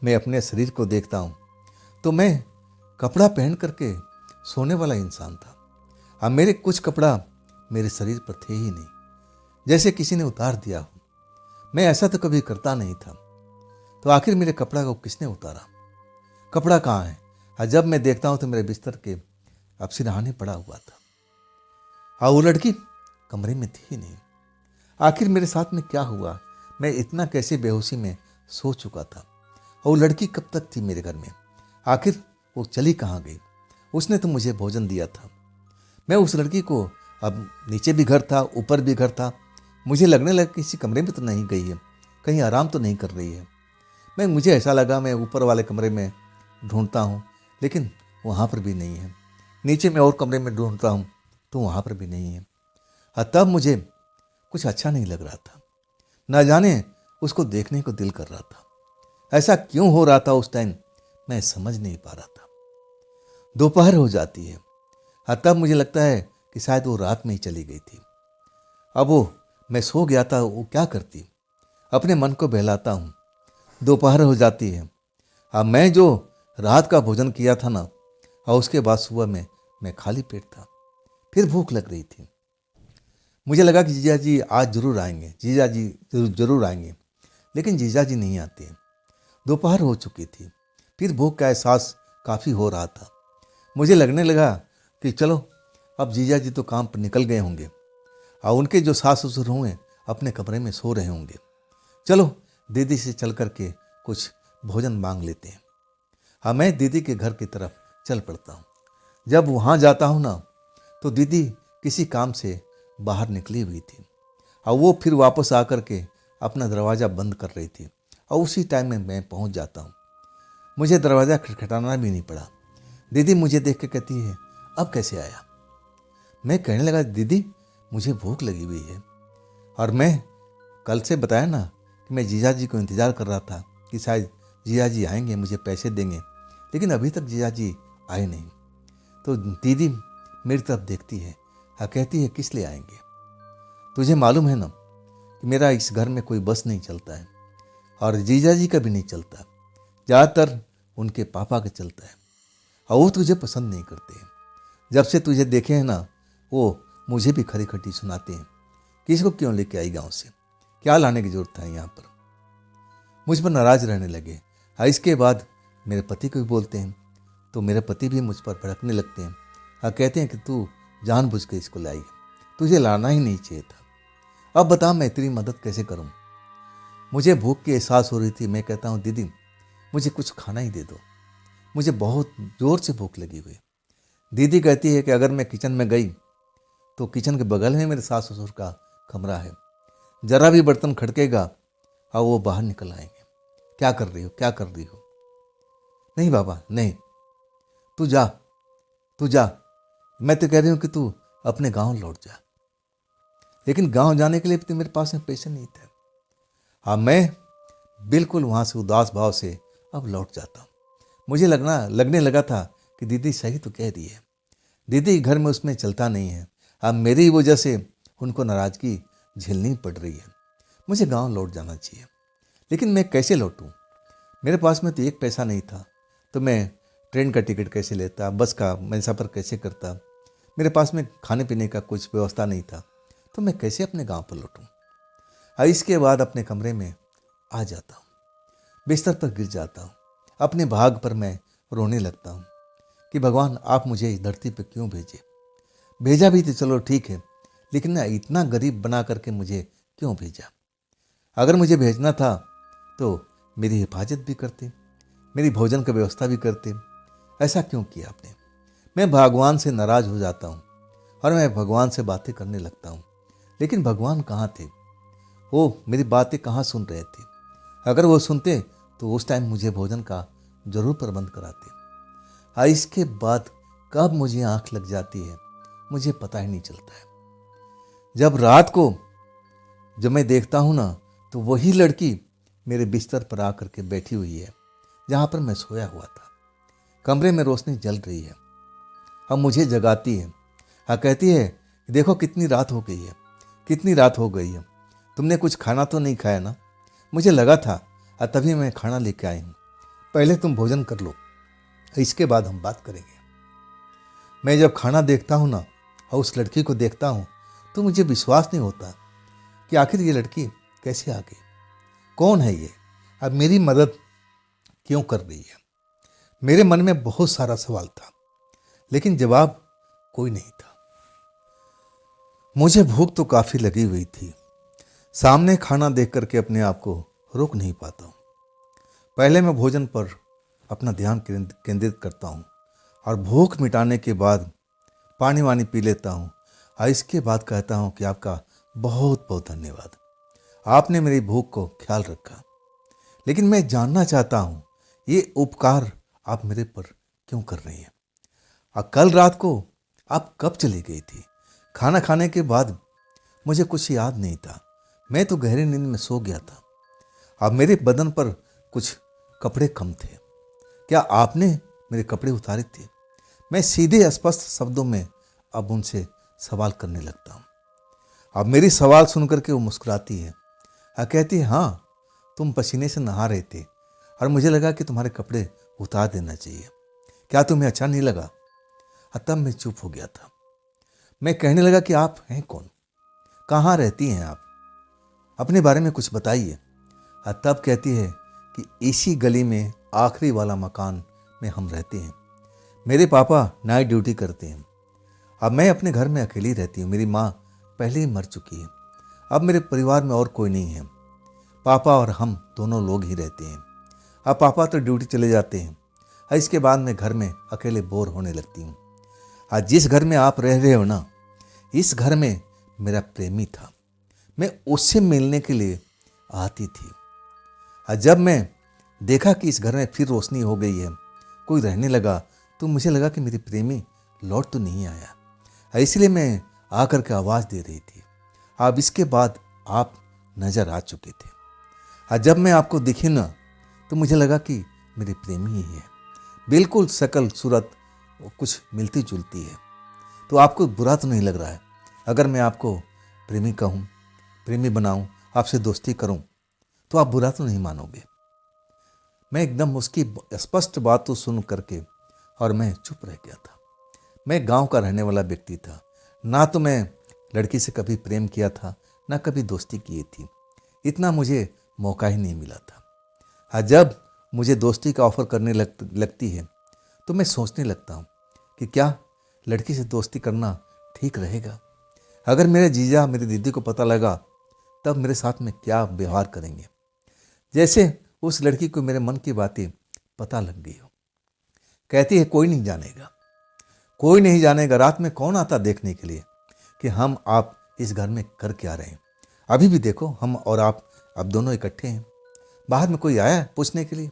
मैं अपने शरीर को देखता हूँ तो मैं कपड़ा पहन करके सोने वाला इंसान था। अब मेरे कुछ कपड़ा मेरे शरीर पर थे ही नहीं, जैसे किसी ने उतार दिया हो। मैं ऐसा तो कभी करता नहीं था, तो आखिर मेरे कपड़ा को किसने उतारा? कपड़ा कहाँ है? और जब मैं देखता हूँ तो मेरे बिस्तर के अब सिरहाने पड़ा हुआ था। हाँ, वो लड़की कमरे में थी ही नहीं। आखिर मेरे साथ में क्या हुआ? मैं इतना कैसे बेहोशी में सो चुका था? और वो लड़की कब तक थी मेरे घर में? आखिर वो चली कहाँ गई? उसने तो मुझे भोजन दिया था। मैं उस लड़की को, अब नीचे भी घर था, ऊपर भी घर था, मुझे लगने लगा किसी कमरे में तो नहीं गई है, कहीं आराम तो नहीं कर रही है। मुझे ऐसा लगा मैं ऊपर वाले कमरे में ढूंढता हूँ, लेकिन वहाँ पर भी नहीं है। नीचे में और कमरे में ढूंढता हूँ तो वहाँ पर भी नहीं है। तब मुझे कुछ अच्छा नहीं लग रहा था। ना जाने उसको देखने को दिल कर रहा था। ऐसा क्यों हो रहा था उस टाइम, मैं समझ नहीं पा रहा था। दोपहर हो जाती है। तब मुझे लगता है कि शायद वो रात में ही चली गई थी। अब वो, मैं सो गया था, वो क्या करती? अपने मन को बहलाता हूँ। दोपहर हो जाती है। अब मैं जो रात का भोजन किया था ना, और उसके बाद सुबह में मैं खाली पेट था। फिर भूख लग रही थी। मुझे लगा कि जीजा जी आज जरूर आएंगे, जीजा जी जरूर आएंगे, लेकिन जीजा जी नहीं आते। दोपहर हो चुकी थी। फिर भूख का एहसास काफ़ी हो रहा था। मुझे लगने लगा कि चलो अब जीजा जी तो काम पर निकल गए होंगे और उनके जो सास ससुर हुए अपने कमरे में सो रहे होंगे। चलो दीदी से चल करके कुछ भोजन मांग लेते हैं। हाँ, मैं दीदी के घर की तरफ चल पड़ता हूँ। जब वहाँ जाता हूँ ना, तो दीदी किसी काम से बाहर निकली हुई थी और वो फिर वापस आकर के अपना दरवाज़ा बंद कर रही थी। और उसी टाइम में मैं पहुँच जाता हूँ। मुझे दरवाज़ा खटखटाना भी नहीं पड़ा। दीदी मुझे देख के कहती है, अब कैसे आया? मैं कहने लगा, दीदी मुझे भूख लगी हुई है और मैं कल से बताया ना कि मैं जीजा जी को इंतज़ार कर रहा था कि शायद जीजा जी आएंगे, मुझे पैसे देंगे, लेकिन अभी तक जीजा जी आए नहीं। तो दीदी मेरी तरफ देखती है और कहती है, किस लिए आएंगे? तुझे मालूम है ना कि मेरा इस घर में कोई बस नहीं चलता है और जीजा जी का भी नहीं चलता, ज़्यादातर उनके पापा का चलता है और वो तुझे पसंद नहीं करते हैं। जब से तुझे देखे हैं ना, वो मुझे भी खरी खटी सुनाते हैं कि इसको क्यों लेके आई गांव से, क्या लाने की जरूरत था यहाँ पर। मुझ पर नाराज रहने लगे। और इसके बाद मेरे पति को भी बोलते हैं, तो मेरे पति भी मुझ पर भड़कने लगते हैं और कहते हैं कि तू जानबूझ के इसको लाई है, तुझे लाना ही नहीं चाहिए था। अब बता मैं तेरी मदद कैसे करूँ? मुझे भूख की एहसास हो रही थी। मैं कहता हूँ, दीदी मुझे कुछ खाना ही दे दो, मुझे बहुत ज़ोर से भूख लगी हुई। दीदी कहती है कि अगर मैं किचन में गई तो किचन के बगल में मेरे सास ससुर का कमरा है, जरा भी बर्तन खड़केगा और वो बाहर निकल आएंगे। क्या कर रही हो, क्या कर रही हो? नहीं बाबा नहीं, तू जा, तू जा, मैं तो कह रही हूँ कि तू अपने गांव लौट जा। लेकिन गांव जाने के लिए तो मेरे पास में पैसे नहीं थे। हाँ, मैं बिल्कुल वहाँ से उदास भाव से अब लौट जाता हूँ। मुझे लगने लगा था कि दीदी सही तो कह रही है, दीदी घर में उसमें चलता नहीं है। अब मेरी वजह से उनको नाराज़गी झेलनी पड़ रही है। मुझे गांव लौट जाना चाहिए, लेकिन मैं कैसे लौटूं? मेरे पास में तो एक पैसा नहीं था, तो मैं ट्रेन का टिकट कैसे लेता, बस का मैं सफ़र कैसे करता? मेरे पास में खाने पीने का कुछ व्यवस्था नहीं था, तो मैं कैसे अपने गांव पर लौटूं? और इसके बाद अपने कमरे में आ जाता हूँ, बिस्तर पर गिर जाता हूँ। अपने भाग पर मैं रोने लगता हूँ कि भगवान आप मुझे इस धरती पर क्यों भेजे? भेजा भी तो चलो ठीक है, लेकिन ना इतना गरीब बना करके मुझे क्यों भेजा? अगर मुझे भेजना था तो मेरी हिफाजत भी करते, मेरी भोजन की व्यवस्था भी करते। ऐसा क्यों किया आपने? मैं भगवान से नाराज़ हो जाता हूँ और मैं भगवान से बातें करने लगता हूँ, लेकिन भगवान कहाँ थे? वो मेरी बातें कहाँ सुन रहे थे? अगर वो सुनते तो उस टाइम मुझे भोजन का जरूर प्रबंध कराते। इसके बाद कब मुझे आँख लग जाती है मुझे पता ही नहीं चलता है। जब रात को जब मैं देखता हूँ ना, तो वही लड़की मेरे बिस्तर पर आकर के बैठी हुई है जहाँ पर मैं सोया हुआ था। कमरे में रोशनी जल रही है। अब मुझे जगाती है और कहती है, देखो कितनी रात हो गई है, कितनी रात हो गई है, तुमने कुछ खाना तो नहीं खाया ना? मुझे लगा था और तभी मैं खाना लेके आई हूँ। पहले तुम भोजन कर लो, इसके बाद हम बात करेंगे। मैं जब खाना देखता हूँ ना और उस लड़की को देखता हूँ तो मुझे विश्वास नहीं होता कि आखिर ये लड़की कैसे आ गई, कौन है ये, अब मेरी मदद क्यों कर रही है। मेरे मन में बहुत सारा सवाल था लेकिन जवाब कोई नहीं था। मुझे भूख तो काफ़ी लगी हुई थी। सामने खाना देख करके अपने आप को रोक नहीं पाता हूँ। पहले मैं भोजन पर अपना ध्यान केंद्रित करता हूँ और भूख मिटाने के बाद पानी वानी पी लेता हूँ और इसके बाद कहता हूँ कि आपका बहुत बहुत धन्यवाद, आपने मेरी भूख को ख्याल रखा। लेकिन मैं जानना चाहता हूँ ये उपकार आप मेरे पर क्यों कर रही हैं। और कल रात को आप कब चली गई थी? खाना खाने के बाद मुझे कुछ याद नहीं था, मैं तो गहरी नींद में सो गया था। अब मेरे बदन पर कुछ कपड़े कम थे, क्या आपने मेरे कपड़े उतारे थे? मैं सीधे स्पष्ट शब्दों में अब उनसे सवाल करने लगता हूँ। अब मेरी सवाल सुन करके वो मुस्कुराती है और कहती है, हाँ तुम पसीने से नहा रहे थे और मुझे लगा कि तुम्हारे कपड़े उतार देना चाहिए, क्या तुम्हें अच्छा नहीं लगा? तब मैं चुप हो गया था। मैं कहने लगा कि आप हैं कौन, कहाँ रहती हैं आप, अपने बारे में कुछ बताइए। तब कहती है कि इसी गली में आखिरी वाला मकान में हम रहते हैं, मेरे पापा नाइट ड्यूटी करते हैं। अब मैं अपने घर में अकेली रहती हूँ, मेरी माँ पहले ही मर चुकी है। अब मेरे परिवार में और कोई नहीं है, पापा और हम दोनों लोग ही रहते हैं। अब पापा तो ड्यूटी चले जाते हैं और इसके बाद मैं घर में अकेले बोर होने लगती हूँ। आज जिस घर में आप रह रहे हो ना, इस घर में मेरा प्रेमी था, मैं उससे मिलने के लिए आती थी। और जब मैं देखा कि इस घर में फिर रोशनी हो गई है, कोई रहने लगा, तो मुझे लगा कि मेरी प्रेमी लौट तो नहीं आया, इसलिए मैं आकर के आवाज़ दे रही थी। अब इसके बाद आप नज़र आ चुके थे और जब मैं आपको दिखी ना तो मुझे लगा कि मेरी प्रेमी ही है, बिल्कुल शकल सूरत कुछ मिलती जुलती है। तो आपको बुरा तो नहीं लग रहा है अगर मैं आपको प्रेमी कहूँ, प्रेमी बनाऊँ, आपसे दोस्ती करूँ, तो आप बुरा तो नहीं मानोगे? मैं एकदम उसकी स्पष्ट बात तो सुन करके और मैं चुप रह गया था। मैं गांव का रहने वाला व्यक्ति था, ना तो मैं लड़की से कभी प्रेम किया था, ना कभी दोस्ती की थी, इतना मुझे मौका ही नहीं मिला था। हाँ, जब मुझे दोस्ती का ऑफ़र करने लगती है तो मैं सोचने लगता हूँ कि क्या लड़की से दोस्ती करना ठीक रहेगा। अगर मेरे जीजा मेरी दीदी को पता लगा तब मेरे साथ में क्या व्यवहार करेंगे, जैसे उस लड़की को मेरे मन की बातें पता लग गई हो। कहती है कोई नहीं जानेगा, कोई नहीं जानेगा, रात में कौन आता देखने के लिए कि हम आप इस घर में कर क्या रहे हैं। अभी भी देखो, हम और आप अब दोनों इकट्ठे हैं, बाहर में कोई आया है पूछने के लिए?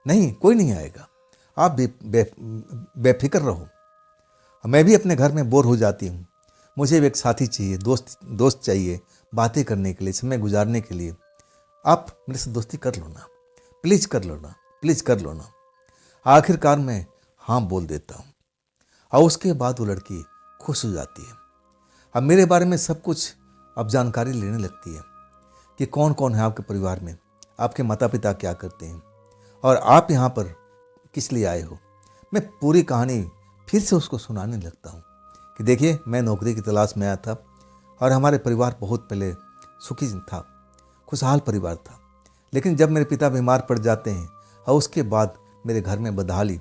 नहीं, कोई नहीं आएगा, आप बेफिक्र रहो। मैं भी अपने घर में बोर हो जाती हूँ, मुझे भी एक साथी चाहिए, दोस्त चाहिए बातें करने के लिए, समय गुजारने के लिए। आप मेरे से दोस्ती कर लो ना, प्लीज़ कर लो ना, प्लीज़ कर लो ना। आखिरकार मैं हाँ बोल देता हूँ और उसके बाद वो लड़की खुश हो जाती है। अब मेरे बारे में सब कुछ अब जानकारी लेने लगती है कि कौन कौन है आपके परिवार में, आपके माता पिता क्या करते हैं और आप यहाँ पर किस लिए आए हो। मैं पूरी कहानी फिर से उसको सुनाने लगता हूँ कि देखिए, मैं नौकरी की तलाश में आया था और हमारे परिवार बहुत पहले सुखी था, खुशहाल परिवार था। लेकिन जब मेरे पिता बीमार पड़ जाते हैं और उसके बाद मेरे घर में बदहाली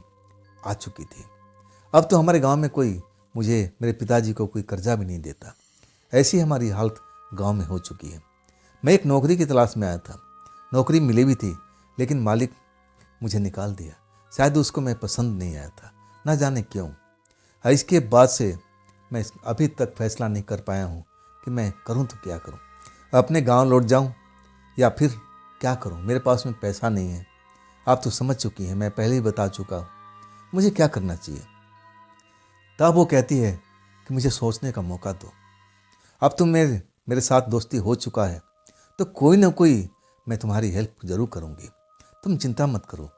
आ चुकी थी। अब तो हमारे गांव में कोई मेरे पिताजी को कोई कर्जा भी नहीं देता, ऐसी हमारी हालत गांव में हो चुकी है। मैं एक नौकरी की तलाश में आया था, नौकरी मिली भी थी, लेकिन मालिक मुझे निकाल दिया। शायद उसको मैं पसंद नहीं आया था, ना जाने क्यों। इसके बाद से मैं अभी तक फैसला नहीं कर पाया हूँ कि मैं करूँ तो क्या करूँ, अपने गांव लौट जाऊँ या फिर क्या करूँ। मेरे पास में पैसा नहीं है, आप तो समझ चुकी हैं, मैं पहले ही बता चुका हूँ, मुझे क्या करना चाहिए। तब वो कहती है कि मुझे सोचने का मौका दो, अब तुम मेरे साथ दोस्ती हो चुका है तो कोई ना कोई मैं तुम्हारी हेल्प ज़रूर करूँगी, तुम चिंता मत करो।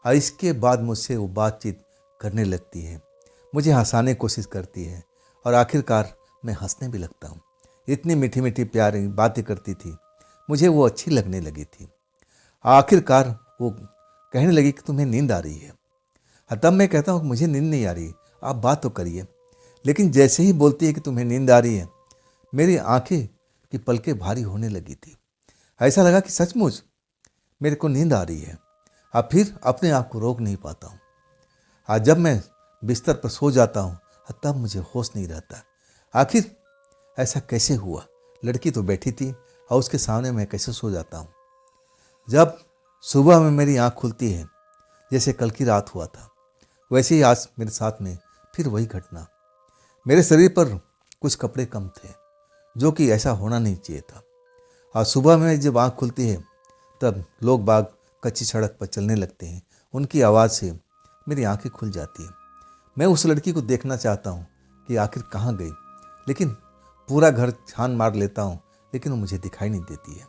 और इसके बाद मुझसे वो बातचीत करने लगती है, मुझे हंसाने की कोशिश करती है और आखिरकार मैं हंसने भी लगता हूँ। इतनी मीठी मीठी प्यारी बातें करती थी, मुझे वो अच्छी लगने लगी थी। आखिरकार वो कहने लगी कि तुम्हें नींद आ रही है। तब मैं कहता हूँ मुझे नींद नहीं आ रही, आप बात तो करिए। लेकिन जैसे ही बोलती है कि तुम्हें नींद आ रही है, मेरी आंखें की पलकें भारी होने लगी थी। ऐसा लगा कि सचमुच मेरे को नींद आ रही है। अब फिर अपने आप को रोक नहीं पाता हूँ। आज जब मैं बिस्तर पर सो जाता हूँ तब मुझे होश नहीं रहता। आखिर ऐसा कैसे हुआ? लड़की तो बैठी थी और उसके सामने मैं कैसे सो जाता हूँ? जब सुबह में मेरी आँख खुलती है, जैसे कल की रात हुआ था, वैसे ही आज मेरे साथ में फिर वही घटना। मेरे शरीर पर कुछ कपड़े कम थे, जो कि ऐसा होना नहीं चाहिए था। और सुबह में जब आँख खुलती है तब लोग बाग कच्ची सड़क पर चलने लगते हैं। उनकी आवाज़ से मेरी आंखें खुल जाती हैं। मैं उस लड़की को देखना चाहता हूँ कि आखिर कहाँ गई, लेकिन पूरा घर छान मार लेता हूँ, लेकिन वो मुझे दिखाई नहीं देती है।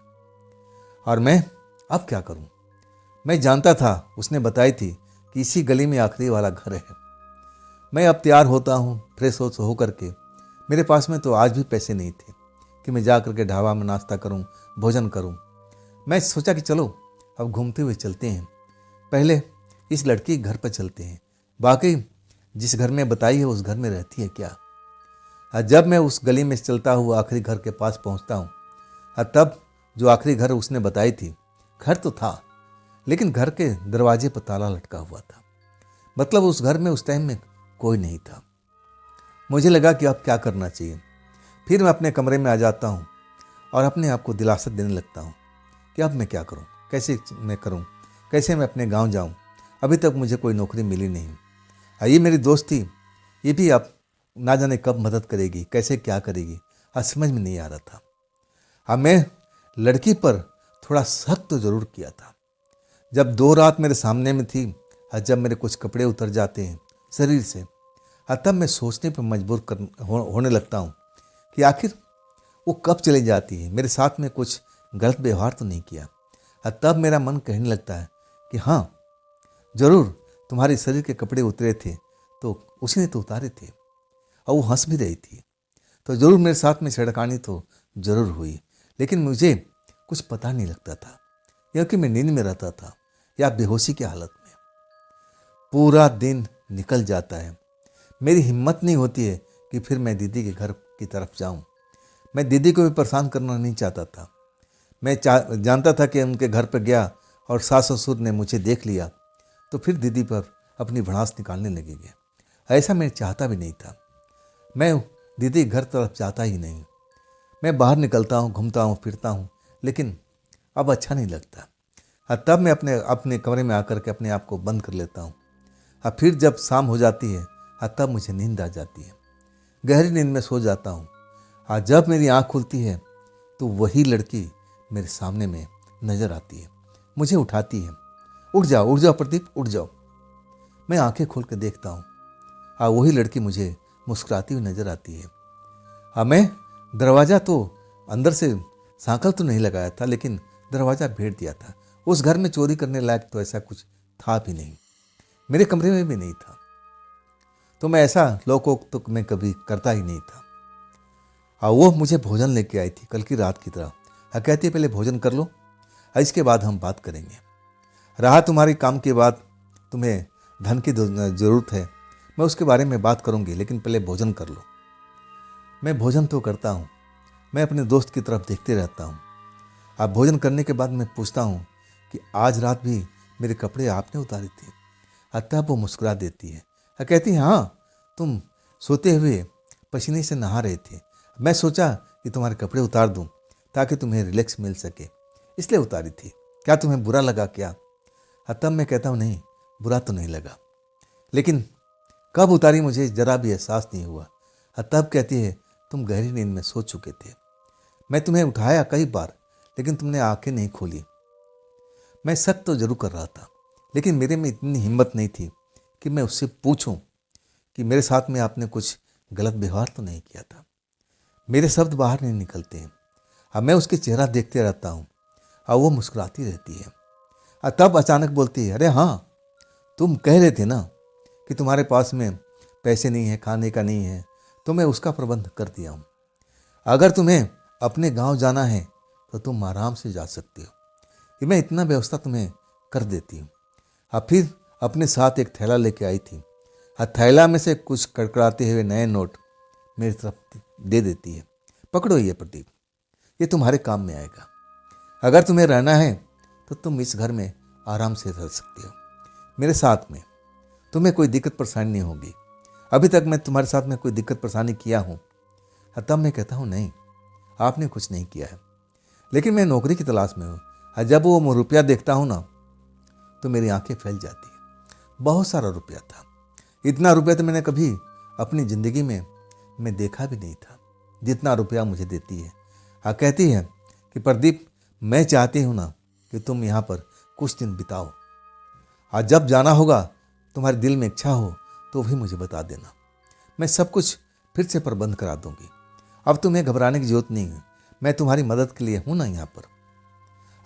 और मैं अब क्या करूँ? मैं जानता था, उसने बताई थी कि इसी गली में आखिरी वाला घर है। मैं अब तैयार होता हूँ फ्रेश होकर के। मेरे पास में तो आज भी पैसे नहीं थे कि मैं जा करके ढाबा में नाश्ता करूँ, भोजन करूँ। मैं सोचा कि चलो अब घूमते हुए चलते हैं, पहले इस लड़की के घर पर चलते हैं। बाकी जिस घर में बताई है उस घर में रहती है क्या? जब मैं उस गली में चलता हुआ आखिरी घर के पास पहुंचता हूँ, तब जो आखिरी घर उसने बताई थी, घर तो था, लेकिन घर के दरवाजे पर ताला लटका हुआ था। मतलब उस घर में उस टाइम में कोई नहीं था। मुझे लगा कि अब क्या करना चाहिए। फिर मैं अपने कमरे में आ जाता हूँ और अपने आप को दिलासा देने लगता हूँ कि अब मैं क्या करूँ, कैसे मैं करूँ, कैसे मैं अपने गांव जाऊँ। अभी तक मुझे कोई नौकरी मिली नहीं। ये मेरी दोस्त थी, ये भी अब ना जाने कब मदद करेगी, कैसे क्या करेगी, आज समझ में नहीं आ रहा था। मैं लड़की पर थोड़ा शक तो जरूर किया था। जब 2 रात मेरे सामने में थी और जब मेरे कुछ कपड़े उतर जाते हैं शरीर से, तब मैं सोचने पर मजबूर होने लगता हूँ कि आखिर वो कब चली जाती है, मेरे साथ में कुछ गलत व्यवहार तो नहीं किया। तब मेरा मन कहने लगता है कि हाँ, जरूर तुम्हारे शरीर के कपड़े उतरे थे तो उसी ने तो उतारे थे, और वो हंस भी रही थी, तो जरूर मेरे साथ में छेड़खानी तो जरूर हुई। लेकिन मुझे कुछ पता नहीं लगता था, क्योंकि मैं नींद में रहता था या बेहोशी की हालत में। पूरा दिन निकल जाता है, मेरी हिम्मत नहीं होती है कि फिर मैं दीदी के घर की तरफ जाऊं। मैं दीदी को भी परेशान करना नहीं चाहता था। मैं जानता था कि उनके घर पर गया और सास ससुर ने मुझे देख लिया तो फिर दीदी पर अपनी भड़ास निकालने लगेंगे। ऐसा मैं चाहता भी नहीं था। मैं दीदी के घर तरफ जाता ही नहीं। मैं बाहर निकलता हूँ, घूमता हूँ, फिरता हूँ, लेकिन अब अच्छा नहीं लगता। तब मैं अपने कमरे में आकर के अपने आप को बंद कर लेता हूँ। फिर जब शाम हो जाती है तब मुझे नींद आ जाती है। गहरी नींद में सो जाता हूँ। जब मेरी आँख खुलती है तो वही लड़की मेरे सामने में नज़र आती है, मुझे उठाती है। उठ जाओ प्रदीप, उठ जाओ। मैं आंखें खोल कर देखता हूँ, वही लड़की मुझे मुस्कुराती हुई नजर आती है। मैं दरवाज़ा तो अंदर से सांकल तो नहीं लगाया था, लेकिन दरवाज़ा भेड़ दिया था। उस घर में चोरी करने लायक तो ऐसा कुछ था भी नहीं, मेरे कमरे में भी नहीं था। तो मैं ऐसा लोकोक तो मैं कभी करता ही नहीं था। वो मुझे भोजन लेके आई थी कल की रात की तरह। कहती है पहले भोजन कर लो, इसके बाद हम बात करेंगे। रहा तुम्हारी काम की बात, तुम्हें धन की ज़रूरत है, मैं उसके बारे में बात करूंगी, लेकिन पहले भोजन कर लो। मैं भोजन तो करता हूँ, मैं अपने दोस्त की तरफ देखते रहता हूँ। अब भोजन करने के बाद मैं पूछता हूँ कि आज रात भी मेरे कपड़े आपने उतारे थे? तब वो मुस्कुरा देती है। कहती है हाँ, तुम सोते हुए पसीने से नहा रहे थे, मैं सोचा कि तुम्हारे कपड़े उतार दूँ ताकि तुम्हें रिलैक्स मिल सके, इसलिए उतारी थी। क्या तुम्हें बुरा लगा क्या? तब मैं कहता हूँ नहीं, बुरा तो नहीं लगा, लेकिन कब उतारी मुझे जरा भी एहसास नहीं हुआ। तब कहती है तुम गहरी नींद में सो चुके थे, मैं तुम्हें उठाया कई बार, लेकिन तुमने आंखें नहीं खोली। मैं शक तो जरूर कर रहा था, लेकिन मेरे में इतनी हिम्मत नहीं थी कि मैं उससे पूछूं कि मेरे साथ में आपने कुछ गलत व्यवहार तो नहीं किया था। मेरे शब्द बाहर नहीं निकलते हैं। अब मैं उसके चेहरा देखते रहता हूँ और वो मुस्कुराती रहती है। तब अचानक बोलती है अरे हाँ, तुम कह रहे थे ना कि तुम्हारे पास में पैसे नहीं है, खाने का नहीं है, तो मैं उसका प्रबंध कर दिया हूँ। अगर तुम्हें अपने गांव जाना है तो तुम आराम से जा सकते हो, कि मैं इतना व्यवस्था तुम्हें कर देती हूँ। फिर अपने साथ एक थैला लेके आई थी, थैला में से कुछ कड़कड़ाते हुए नए नोट मेरी तरफ दे देती है। पकड़ो ये प्रदीप, ये तुम्हारे काम में आएगा। अगर तुम्हें रहना है तो तुम इस घर में आराम से रह सकते हो, मेरे साथ में। तुम्हें कोई दिक्कत परेशानी नहीं होगी। अभी तक मैं तुम्हारे साथ में कोई दिक्कत परेशानी किया हूँ? तब मैं कहता हूँ नहीं, आपने कुछ नहीं किया है, लेकिन मैं नौकरी की तलाश में हूँ। जब वो रुपया देखता हूँ ना तो मेरी आंखें फैल जाती है। बहुत सारा रुपया था। इतना रुपया तो मैंने कभी अपनी ज़िंदगी में मैं देखा भी नहीं था, जितना रुपया मुझे देती है। कहती है कि प्रदीप, मैं चाहती हूँ ना कि तुम यहाँ पर कुछ दिन बिताओ। आज जब जाना होगा, तुम्हारे दिल में इच्छा हो तो भी मुझे बता देना, मैं सब कुछ फिर से प्रबंध करा दूंगी। अब तुम्हें घबराने की जरूरत नहीं है, मैं तुम्हारी मदद के लिए हूँ ना यहाँ पर।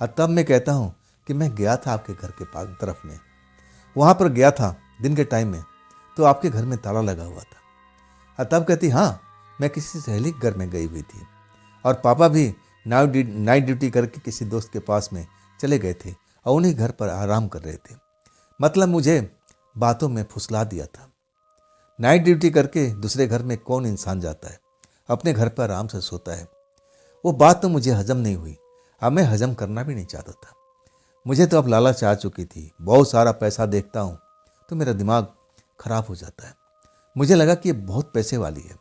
तब मैं कहता हूँ कि मैं गया था आपके घर के पास तरफ में, वहाँ पर गया था दिन के टाइम में, तो आपके घर में ताला लगा हुआ था। तब कहती हाँ, मैं किसी सहेली के घर में गई हुई थी और पापा भी नाइट ड्यूटी करके किसी दोस्त के पास में चले गए थे और उन्हीं घर पर आराम कर रहे थे। मतलब मुझे बातों में फुसला दिया था। नाइट ड्यूटी करके दूसरे घर में कौन इंसान जाता है, अपने घर पर आराम से सोता है। वो बात तो मुझे हजम नहीं हुई। अब मैं हजम करना भी नहीं चाहता था। मुझे तो अब लालच आ चुकी थी। बहुत सारा पैसा देखता हूँ तो मेरा दिमाग खराब हो जाता है। मुझे लगा कि ये बहुत पैसे वाली है,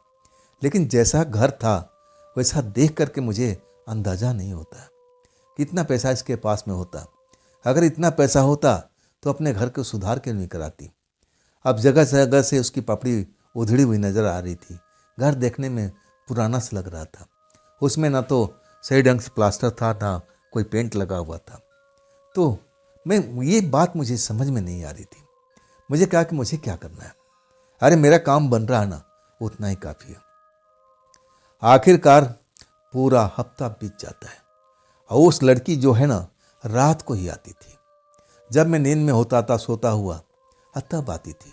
लेकिन जैसा घर था वैसा देख करके मुझे अंदाज़ा नहीं होता कितना पैसा इसके पास में होता। अगर इतना पैसा होता तो अपने घर को सुधार क्यों नहीं कराती। अब जगह जगह से उसकी पपड़ी उधड़ी हुई नज़र आ रही थी। घर देखने में पुराना सा लग रहा था। उसमें ना तो सही ढंग से प्लास्टर था, ना कोई पेंट लगा हुआ था। तो ये बात मुझे समझ में नहीं आ रही थी। मुझे कहा कि मुझे क्या करना है। अरे मेरा काम बन रहा है ना, उतना ही काफ़ी है। आखिरकार पूरा हफ्ता बीत जाता है और उस लड़की जो है ना, रात को ही आती थी। जब मैं नींद में होता था सोता हुआ, तब आती थी।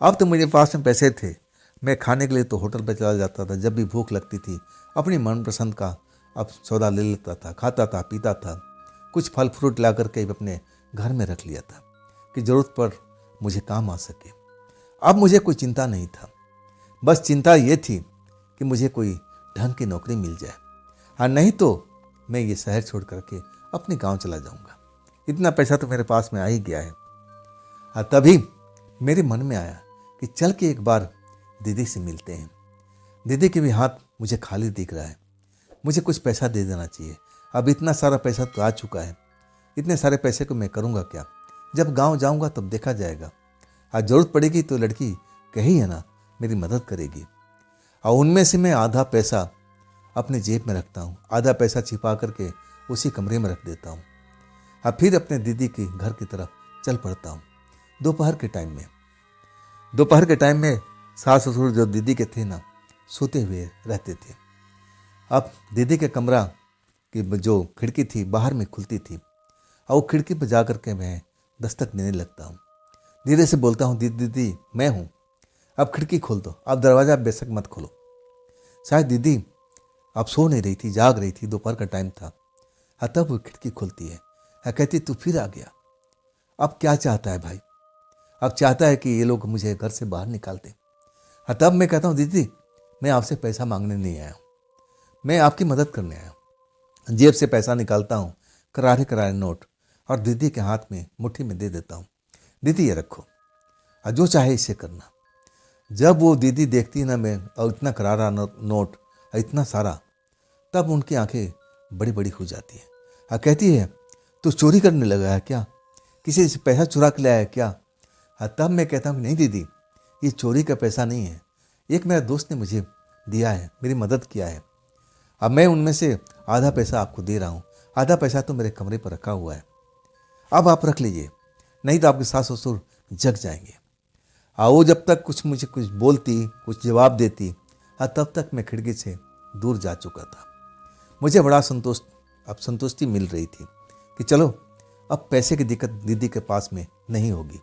अब तो मेरे पास में पैसे थे। मैं खाने के लिए तो होटल पर चला जाता था। जब भी भूख लगती थी अपनी मनपसंद का अब सौदा ले लेता था, खाता था, पीता था। कुछ फल फ्रूट ला करके अपने घर में रख लिया था कि ज़रूरत पर मुझे काम आ सके। अब मुझे कोई चिंता नहीं था। बस चिंता ये थी कि मुझे कोई ढंग की नौकरी मिल जाए, और नहीं तो मैं ये शहर छोड़ करके अपने गांव चला जाऊंगा। इतना पैसा तो मेरे पास में आ ही गया है। तभी मेरे मन में आया कि चल के एक बार दीदी से मिलते हैं। दीदी के भी हाथ मुझे खाली दिख रहा है। मुझे कुछ पैसा दे देना चाहिए। अब इतना सारा पैसा तो आ चुका है। इतने सारे पैसे को मैं करूँगा क्या? जब गांव जाऊँगा तब देखा जाएगा। आज ज़रूरत पड़ेगी तो लड़की कही है ना, मेरी मदद करेगी। और उनमें से मैं आधा पैसा अपने जेब में रखता हूँ, आधा पैसा छिपा करके उसी कमरे में रख देता हूँ। अब फिर अपने दीदी के घर की तरफ चल पड़ता हूँ। दोपहर के टाइम में सास ससुर जो दीदी के थे ना, सोते हुए रहते थे। अब दीदी के कमरा की जो खिड़की थी बाहर में खुलती थी, और वो खिड़की पर जा कर के मैं दस्तक देने लगता हूँ। धीरे से बोलता हूँ, दीदी मैं हूँ, अब खिड़की खोल दो, अब दरवाज़ा बेशक मत खोलो। शायद दीदी अब सो नहीं रही थी, जाग रही थी। दोपहर का टाइम था। तब वो खिड़की खुलती है। कहती तू फिर आ गया, अब क्या चाहता है भाई? अब चाहता है कि ये लोग मुझे घर से बाहर निकाल दें। तब मैं कहता हूँ, दीदी मैं आपसे पैसा मांगने नहीं आया हूँ, मैं आपकी मदद करने आया हूँ। जेब से पैसा निकालता हूँ, करारे करारे नोट, और दीदी के हाथ में मुट्ठी में दे देता हूँ। दीदी ये रखो, और जो चाहे इसे करना। जब वो दीदी देखती ना मैं और इतना करारा नोट और इतना सारा, तब उनकी आंखें बड़ी बड़ी हो जाती है। कहती है तू चोरी करने लगा है क्या? किसी से पैसा चुरा के लाया है क्या? तब मैं कहता हूँ नहीं दीदी, ये चोरी का पैसा नहीं है, एक मेरा दोस्त ने मुझे दिया है, मेरी मदद किया है। अब मैं उनमें से आधा पैसा आपको दे रहा हूँ, आधा पैसा तो मेरे कमरे पर रखा हुआ है, अब आप रख लीजिए, नहीं तो आपके सास ससुर जग जाएंगे। वो जब तक मुझे कुछ बोलती, कुछ जवाब देती, तब तक मैं खिड़की से दूर जा चुका था। मुझे बड़ा संतुष्टि मिल रही थी कि चलो अब पैसे की दिक्कत दीदी के पास में नहीं होगी,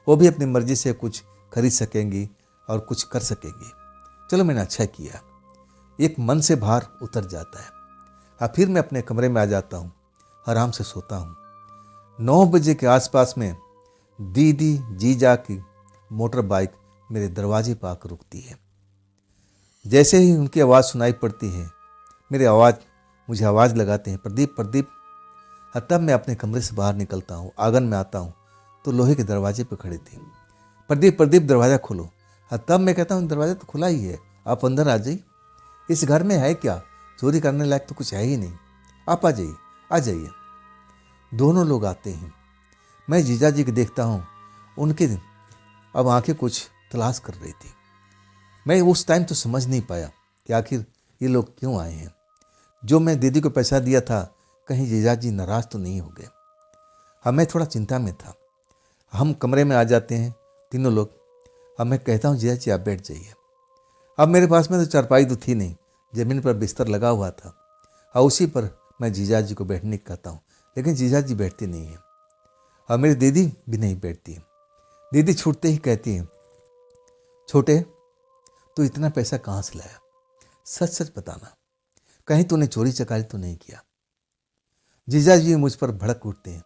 वो भी अपनी मर्जी से कुछ खरीद सकेंगी और कुछ कर सकेंगी। चलो मैंने अच्छा किया, एक मन से भार उतर जाता है। फिर मैं अपने कमरे में आ जाता हूँ, आराम से सोता हूँ। 9 बजे के आसपास में दीदी जीजा की मोटर बाइक मेरे दरवाजे पर आकर रुकती है। जैसे ही उनकी आवाज़ सुनाई पड़ती है, मुझे आवाज़ लगाते हैं, प्रदीप प्रदीप। तब मैं अपने कमरे से बाहर निकलता हूँ, आंगन में आता हूँ तो लोहे के दरवाजे पर खड़े थे। प्रदीप प्रदीप दरवाज़ा खोलो। तब मैं कहता हूँ दरवाज़ा तो खुला ही है, आप अंदर आ जाइए। इस घर में है क्या, चोरी करने लायक तो कुछ है ही नहीं, आप आ जाइए आ जाइए। दोनों लोग आते हैं। मैं जीजा जी को देखता हूँ, उनकी अब आंखें कुछ तलाश कर रही थी। मैं उस टाइम तो समझ नहीं पाया कि आखिर ये लोग क्यों आए हैं। जो मैं दीदी को पैसा दिया था, कहीं जीजा जी नाराज तो नहीं हो गए। मैं थोड़ा चिंता में था। हम कमरे में आ जाते हैं तीनों लोग। अब मैं कहता हूँ जीजा जी आप बैठ जाइए। अब मेरे पास में तो चारपाई तो थी नहीं, ज़मीन पर बिस्तर लगा हुआ था और उसी पर मैं जीजा जी को बैठने को कहता हूँ, लेकिन जीजा जी बैठती नहीं है और मेरी दीदी भी नहीं बैठती है। दीदी छूटते ही कहती है, छोटे तू इतना पैसा कहाँ से लाया, सच सच बताना, कहीं तूने चोरी चकारी तो नहीं किया। जीजा जी मुझ पर भड़क उठते हैं,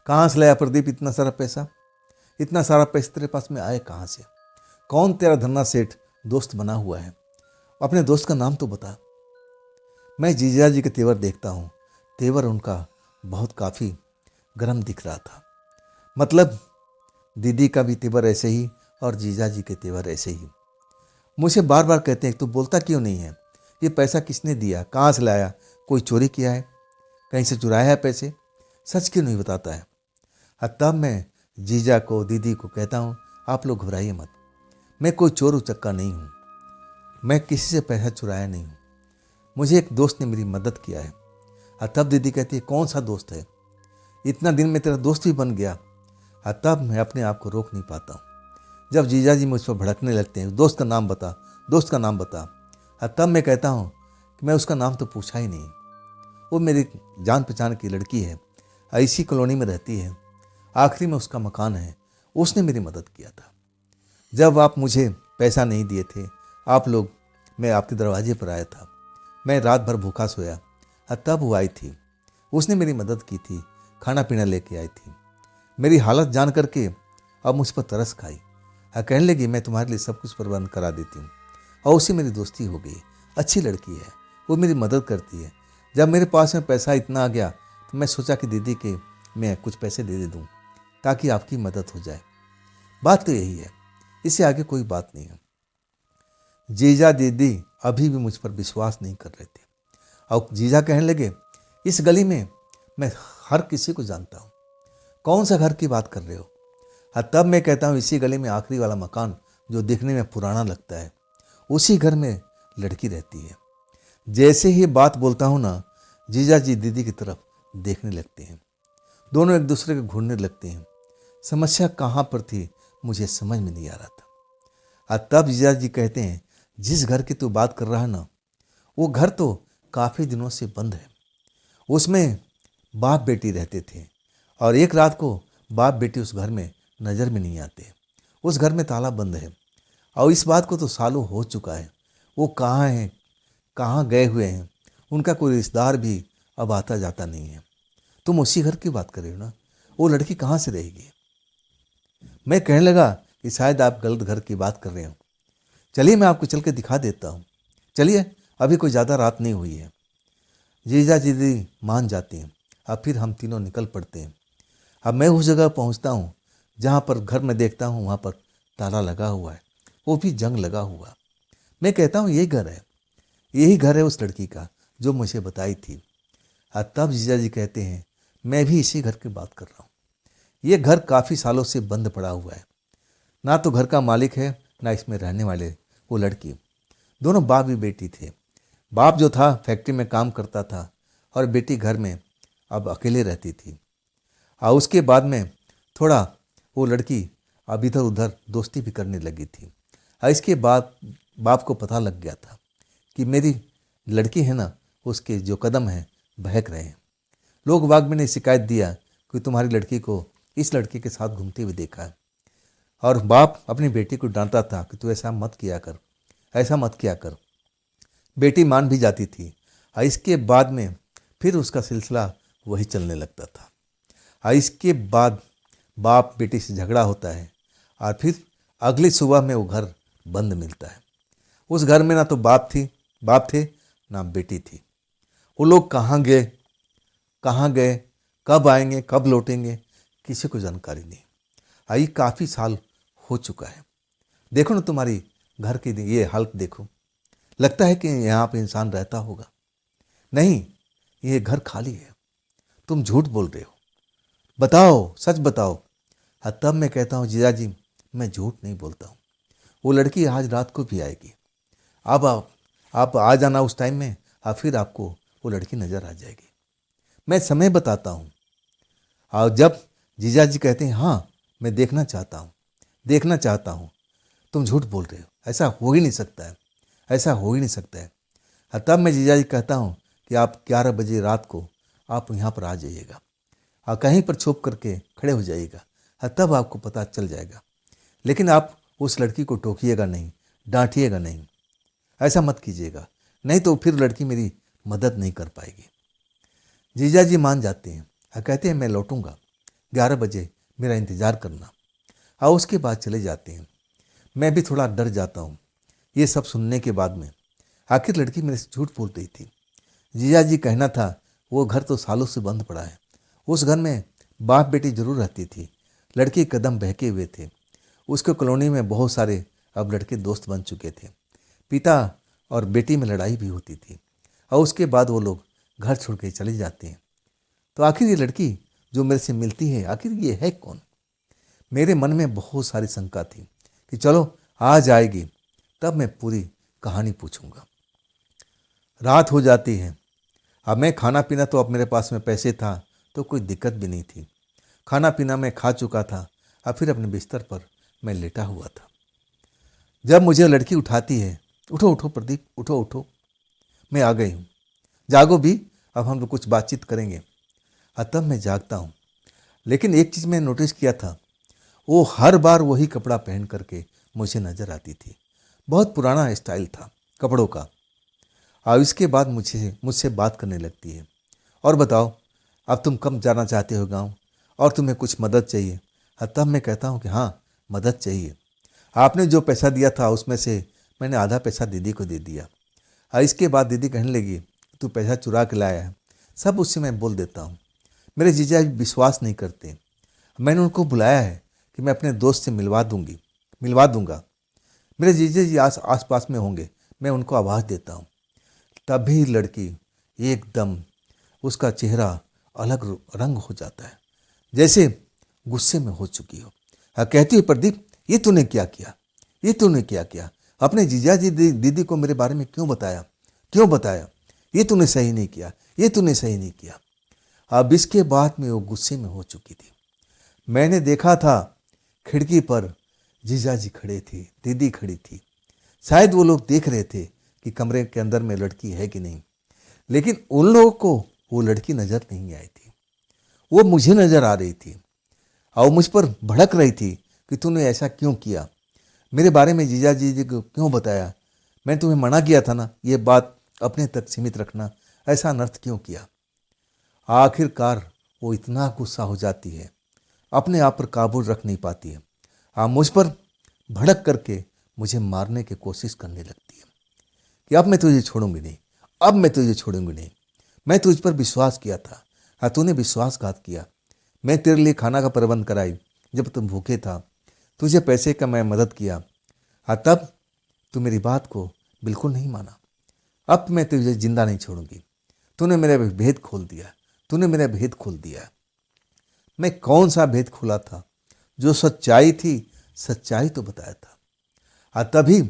कहाँ से लाया प्रदीप इतना सारा पैसा, इतना सारा पैसा तेरे पास में आए कहाँ से, कौन तेरा धन्ना सेठ दोस्त बना हुआ है, अपने दोस्त का नाम तो बता। मैं जीजा जी के तेवर देखता हूँ, तेवर उनका बहुत काफ़ी गर्म दिख रहा था। मतलब दीदी का भी तेवर ऐसे ही और जीजा जी के तेवर ऐसे ही। मुझे बार बार कहते हैं, तू बोलता क्यों नहीं है, ये पैसा किसने दिया, कहाँ से लाया, कोई चोरी किया है, कहीं से चुराया है पैसे, सच क्यों नहीं बताता है। तब मैं जीजा को दीदी को कहता हूँ, आप लोग घबराइए मत, मैं कोई चोर उचक्का नहीं हूँ, मैं किसी से पैसा चुराया नहीं हूँ, मुझे एक दोस्त ने मेरी मदद किया है। तब दीदी कहती है, कौन सा दोस्त है, इतना दिन में तेरा दोस्त भी बन गया। तब मैं अपने आप को रोक नहीं पाता हूँ। जब जीजा जी मुझ पर भड़कने लगते हैं, दोस्त का नाम बता, दोस्त का नाम बता। तब मैं कहता हूँ कि मैं उसका नाम तो पूछा ही नहीं, वो मेरी जान पहचान की लड़की है, इसी कॉलोनी में रहती है, आखिरी में उसका मकान है, उसने मेरी मदद किया था। जब आप मुझे पैसा नहीं दिए थे, आप लोग, मैं आपके दरवाजे पर आया था, मैं रात भर भूखा सोया, तब वो आई थी, उसने मेरी मदद की थी, खाना पीना लेके आई थी, मेरी हालत जान करके अब मुझ पर तरस खाई, कहने लगी मैं तुम्हारे लिए सब कुछ प्रबंध करा देती हूँ, और उससे मेरी दोस्ती हो गई। अच्छी लड़की है, वो मेरी मदद करती है। जब मेरे पास में पैसा इतना आ गया तो मैं सोचा कि दीदी के मैं कुछ पैसे दे दूँ ताकि आपकी मदद हो जाए। बात तो यही है, इससे आगे कोई बात नहीं है। जीजा दीदी अभी भी मुझ पर विश्वास नहीं कर रहे थे और जीजा कहने लगे, इस गली में मैं हर किसी को जानता हूँ, कौन सा घर की बात कर रहे हो। तब मैं कहता हूँ, इसी गली में आखिरी वाला मकान जो दिखने में पुराना लगता है, उसी घर में लड़की रहती है। जैसे ही बात बोलता हूँ ना, जीजा जी दीदी की तरफ देखने लगते हैं, दोनों एक दूसरे को घूरने लगते हैं। समस्या कहाँ पर थी मुझे समझ में नहीं आ रहा था। तब जीजा जी कहते हैं, जिस घर की तू बात कर रहा है ना, वो घर तो काफ़ी दिनों से बंद है, उसमें बाप बेटी रहते थे और एक रात को बाप बेटी उस घर में नज़र में नहीं आते, उस घर में ताला बंद है और इस बात को तो सालों हो चुका है। वो कहाँ हैं, कहाँ गए हुए हैं, उनका कोई रिश्तेदार भी अब आता जाता नहीं है। तुम उसी घर की बात कर रहे हो ना, वो लड़की कहाँ से रहेगी। मैं कहने लगा कि शायद आप गलत घर की बात कर रहे हो, चलिए मैं आपको चल के दिखा देता हूँ, चलिए अभी कोई ज़्यादा रात नहीं हुई है। जीजा जी दीदी मान जाती हैं। अब फिर हम तीनों निकल पड़ते हैं। अब मैं उस जगह पहुँचता हूँ जहाँ पर घर में देखता हूँ वहाँ पर ताला लगा हुआ है, वो भी जंग लगा हुआ। मैं कहता हूँ यही घर है, यही घर है उस लड़की का जो मुझे बताई थी। तब जीजा जी कहते हैं, मैं भी इसी घर की बात कर रहा हूँ, ये घर काफ़ी सालों से बंद पड़ा हुआ है, ना तो घर का मालिक है ना इसमें रहने वाले वो लड़की। दोनों बाप भी बेटी थे। बाप जो था फैक्ट्री में काम करता था और बेटी घर में अब अकेले रहती थी। और उसके बाद में थोड़ा वो लड़की अब इधर उधर दोस्ती भी करने लगी थी। और इसके बाद बाप को पता लग गया था कि मेरी लड़की है ना, उसके जो कदम हैं बहक रहे हैं। लोग बाग में ने शिकायत दिया कि तुम्हारी लड़की को इस लड़के के साथ घूमते हुए देखा है। और बाप अपनी बेटी को डांटता था कि तू ऐसा मत किया कर, ऐसा मत किया कर। बेटी मान भी जाती थी। और इसके बाद में फिर उसका सिलसिला वही चलने लगता था। और इसके बाद बाप बेटी से झगड़ा होता है और फिर अगली सुबह में वो घर बंद मिलता है। उस घर में ना तो बाप थे ना बेटी थी। वो लोग कहाँ गए, कब आएंगे, कब लौटेंगे, किसी को जानकारी नहीं। आई काफ़ी साल हो चुका है। देखो ना तुम्हारी घर की ये हालत देखो, लगता है कि यहाँ पे इंसान रहता होगा। नहीं, ये घर खाली है। तुम झूठ बोल रहे हो, बताओ, सच बताओ। हाँ, तब मैं कहता हूँ जीजा जी, मैं झूठ नहीं बोलता हूँ। वो लड़की आज रात को भी आएगी। अब आप आ जाना उस टाइम में, और फिर आपको वो लड़की नज़र आ जाएगी। मैं समय बताता हूँ। और जब जीजा जी कहते हैं हाँ मैं देखना चाहता हूँ, तुम झूठ बोल रहे हो, ऐसा हो ही नहीं सकता है, ऐसा हो ही नहीं सकता है। हाँ, तब मैं जीजा जी कहता हूँ कि आप 11 बजे रात को आप यहाँ पर आ जाइएगा और कहीं पर छुप करके खड़े हो जाइएगा। हाँ, तब आपको पता चल जाएगा। लेकिन आप उस लड़की को टोकिएगा नहीं, डांटिएगा नहीं, ऐसा मत कीजिएगा, नहीं तो फिर लड़की मेरी मदद नहीं कर पाएगी। जीजा जी मान जाते हैं और कहते हैं मैं लौटूंगा, 11 बजे मेरा इंतज़ार करना। और उसके बाद चले जाते हैं। मैं भी थोड़ा डर जाता हूँ ये सब सुनने के बाद में। आखिर लड़की मेरे से झूठ बोल रही थी। जीजा जी कहना था वो घर तो सालों से बंद पड़ा है। उस घर में बाप बेटी जरूर रहती थी। लड़के कदम बहके हुए थे। उसके कॉलोनी में बहुत सारे अब लड़के दोस्त बन चुके थे। पिता और बेटी में लड़ाई भी होती थी और उसके बाद वो लोग घर छोड़ के चले जाते हैं। तो आखिर ये लड़की जो मेरे से मिलती है, आखिर ये है कौन? मेरे मन में बहुत सारी शंका थी कि चलो आज आएगी तब मैं पूरी कहानी पूछूंगा। रात हो जाती है। अब मैं खाना पीना तो अब मेरे पास में पैसे था तो कोई दिक्कत भी नहीं थी। खाना पीना मैं खा चुका था। अब फिर अपने बिस्तर पर मैं लेटा हुआ था। जब मुझे लड़की उठाती है, उठो उठो प्रदीप, उठो उठो, मैं आ गई हूँ, जागो भी, अब हम लोग कुछ बातचीत करेंगे। तब मैं जागता हूँ। लेकिन एक चीज़ मैं नोटिस किया था, वो हर बार वही कपड़ा पहन करके मुझे नज़र आती थी। बहुत पुराना स्टाइल था कपड़ों का। और इसके बाद मुझसे बात करने लगती है, और बताओ अब तुम कब जाना चाहते हो गांव, और तुम्हें कुछ मदद चाहिए? तब मैं कहता हूँ कि हाँ मदद चाहिए। आपने जो पैसा दिया था उसमें से मैंने आधा पैसा दीदी को दे दिया। और इसके बाद दीदी कहने लगी तू पैसा चुरा के लाया है। सब उससे मैं बोल देता हूँ। मेरे जीजा विश्वास नहीं करते। मैंने उनको बुलाया है कि मैं अपने दोस्त से मिलवा दूंगा। मेरे जीजा जी आस पास में होंगे, मैं उनको आवाज़ देता हूँ। तभी लड़की एकदम, उसका चेहरा अलग रंग हो जाता है, जैसे गुस्से में हो चुकी हो। कहती है प्रदीप ये तूने क्या किया? अपने जीजाजी दीदी को मेरे बारे में क्यों बताया? ये तूने सही नहीं किया। अब इसके बाद में वो गुस्से में हो चुकी थी। मैंने देखा था खिड़की पर जीजाजी खड़े थे, दीदी खड़ी थी। शायद वो लोग देख रहे थे कि कमरे के अंदर में लड़की है कि नहीं। लेकिन उन लोगों को वो लड़की नजर नहीं आई थी। वो मुझे नजर आ रही थी और मुझ पर भड़क रही थी कि तूने ऐसा क्यों किया, मेरे बारे में जीजा जी को क्यों बताया? मैं तुम्हें मना किया था ना, ये बात अपने तक सीमित रखना, ऐसा अनर्थ क्यों किया? आखिरकार वो इतना गुस्सा हो जाती है, अपने आप पर काबू रख नहीं पाती है। मुझ पर भड़क करके मुझे मारने की कोशिश करने लगती है कि अब मैं तुझे छोड़ूंगी नहीं। मैं तुझ पर विश्वास किया था, हाँ तूने विश्वासघात किया। मैं तेरे लिए खाना का प्रबंध कराई जब तुम भूखे था, तुझे पैसे का मैं मदद किया। हाँ तब तू मेरी बात को बिल्कुल नहीं माना। अब मैं तुझे जिंदा नहीं छोड़ूंगी। तूने मेरा भेद खोल दिया। मैं कौन सा भेद खोला था? जो सच्चाई थी, सच्चाई तो बताया था। तभी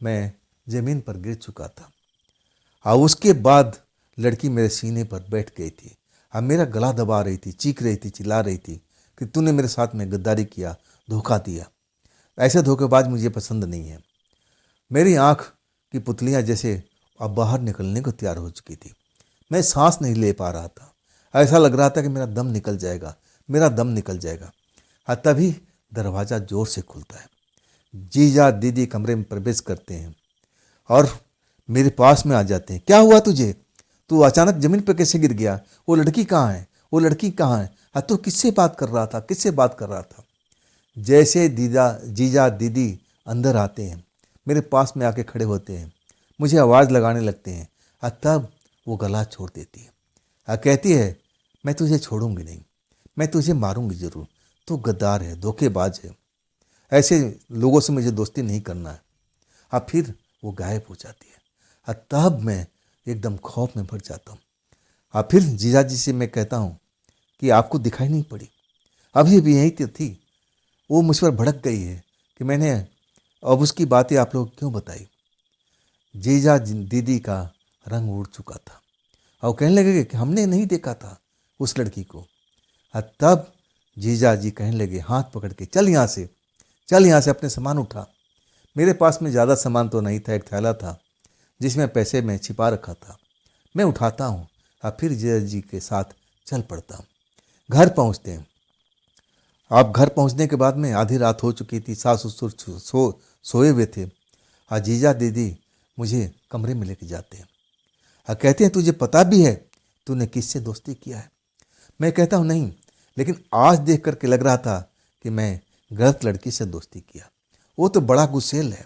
मैं जमीन पर गिर चुका था। उसके बाद लड़की मेरे सीने पर बैठ गई थी। मेरा गला दबा रही थी, चीख रही थी, चिल्ला रही थी कि तूने मेरे साथ में गद्दारी किया, धोखा दिया। ऐसे धोखेबाज मुझे पसंद नहीं है। मेरी आंख की पुतलियां जैसे अब बाहर निकलने को तैयार हो चुकी थी। मैं सांस नहीं ले पा रहा था। ऐसा लग रहा था कि मेरा दम निकल जाएगा। तभी दरवाज़ा जोर से खुलता है। जीजा दीदी कमरे में प्रवेश करते हैं और मेरे पास में आ जाते हैं। क्या हुआ तुझे? तू अचानक जमीन पर कैसे गिर गया? वो लड़की कहाँ है? तू किससे बात कर रहा था? जैसे जीजा दीदी अंदर आते हैं, मेरे पास में आके खड़े होते हैं, मुझे आवाज़ लगाने लगते हैं, और तब वो गला छोड़ देती है और कहती है, मैं तुझे छोड़ूंगी नहीं, मैं तुझे मारूंगी ज़रूर, तू गद्दार है, धोखेबाज है, ऐसे लोगों से मुझे दोस्ती नहीं करना है। और फिर वो गायब हो जाती है और तब मैं एकदम खौफ में भर जाता हूँ। और फिर जीजा जी से मैं कहता हूँ कि आपको दिखाई नहीं पड़ी, अभी भी यहीं तो थी। वो मुझ पर भड़क गई है कि मैंने अब उसकी बातें आप लोग क्यों बताई। जीजा दीदी का रंग उड़ चुका था और कहने लगे कि हमने नहीं देखा था उस लड़की को। और तब जीजा जी कहने लगे हाथ पकड़ के, चल यहाँ से, चल यहाँ से, अपने सामान उठा। मेरे पास में ज़्यादा सामान तो नहीं था, एक थैला था जिसमें पैसे मैं छिपा रखा था। मैं उठाता हूँ और फिर जीजा जी के साथ चल पड़ता हूँ। घर पहुँचते हैं। आप घर पहुँचने के बाद में आधी रात हो चुकी थी, सास ससुर सोए हुए थे और जीजा दीदी मुझे कमरे में लेके जाते हैं और कहते हैं, तुझे पता भी है तूने किससे दोस्ती किया है? मैं कहता हूँ नहीं, लेकिन आज देख करके लग रहा था कि मैं गलत लड़की से दोस्ती किया। वो तो बड़ा गुस्सेल है,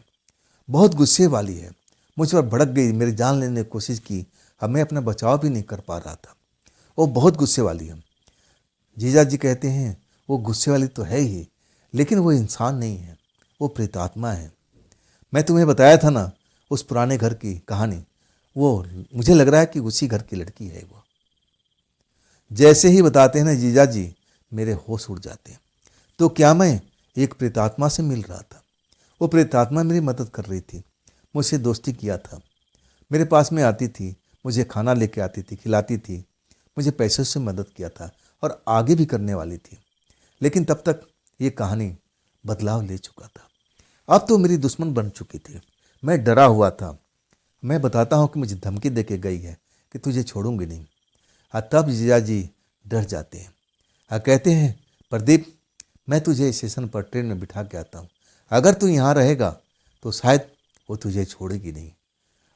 बहुत गुस्से वाली है, मुझ पर भड़क गई, मेरी जान लेने की कोशिश की और मैं अपना बचाव भी नहीं कर पा रहा था। वो बहुत गुस्से वाली है। जीजा जी कहते हैं, वो गुस्से वाली तो है ही, लेकिन वो इंसान नहीं है, वो प्रेतात्मा है। मैं तुम्हें बताया था ना उस पुराने घर की कहानी, वो मुझे लग रहा है कि उसी घर की लड़की है वो। जैसे ही बताते हैं ना जीजा जी, मेरे होश उड़ जाते हैं। तो क्या मैं एक प्रेतात्मा से मिल रहा था? वो प्रेतात्मा मेरी मदद कर रही थी, मुझसे दोस्ती किया था, मेरे पास में आती थी, मुझे खाना लेके आती थी, खिलाती थी, मुझे पैसों से मदद किया था और आगे भी करने वाली थी। लेकिन तब तक ये कहानी बदलाव ले चुका था। अब तो मेरी दुश्मन बन चुकी थी। मैं डरा हुआ था। मैं बताता हूँ कि मुझे धमकी दे के गई है कि तुझे छोड़ूंगी नहीं। और तब जीजा जी डर जाते हैं और कहते हैं, प्रदीप, मैं तुझे स्टेशन पर ट्रेन में बिठा के आता हूँ, अगर तू यहाँ रहेगा तो शायद वो तुझे छोड़ेगी नहीं,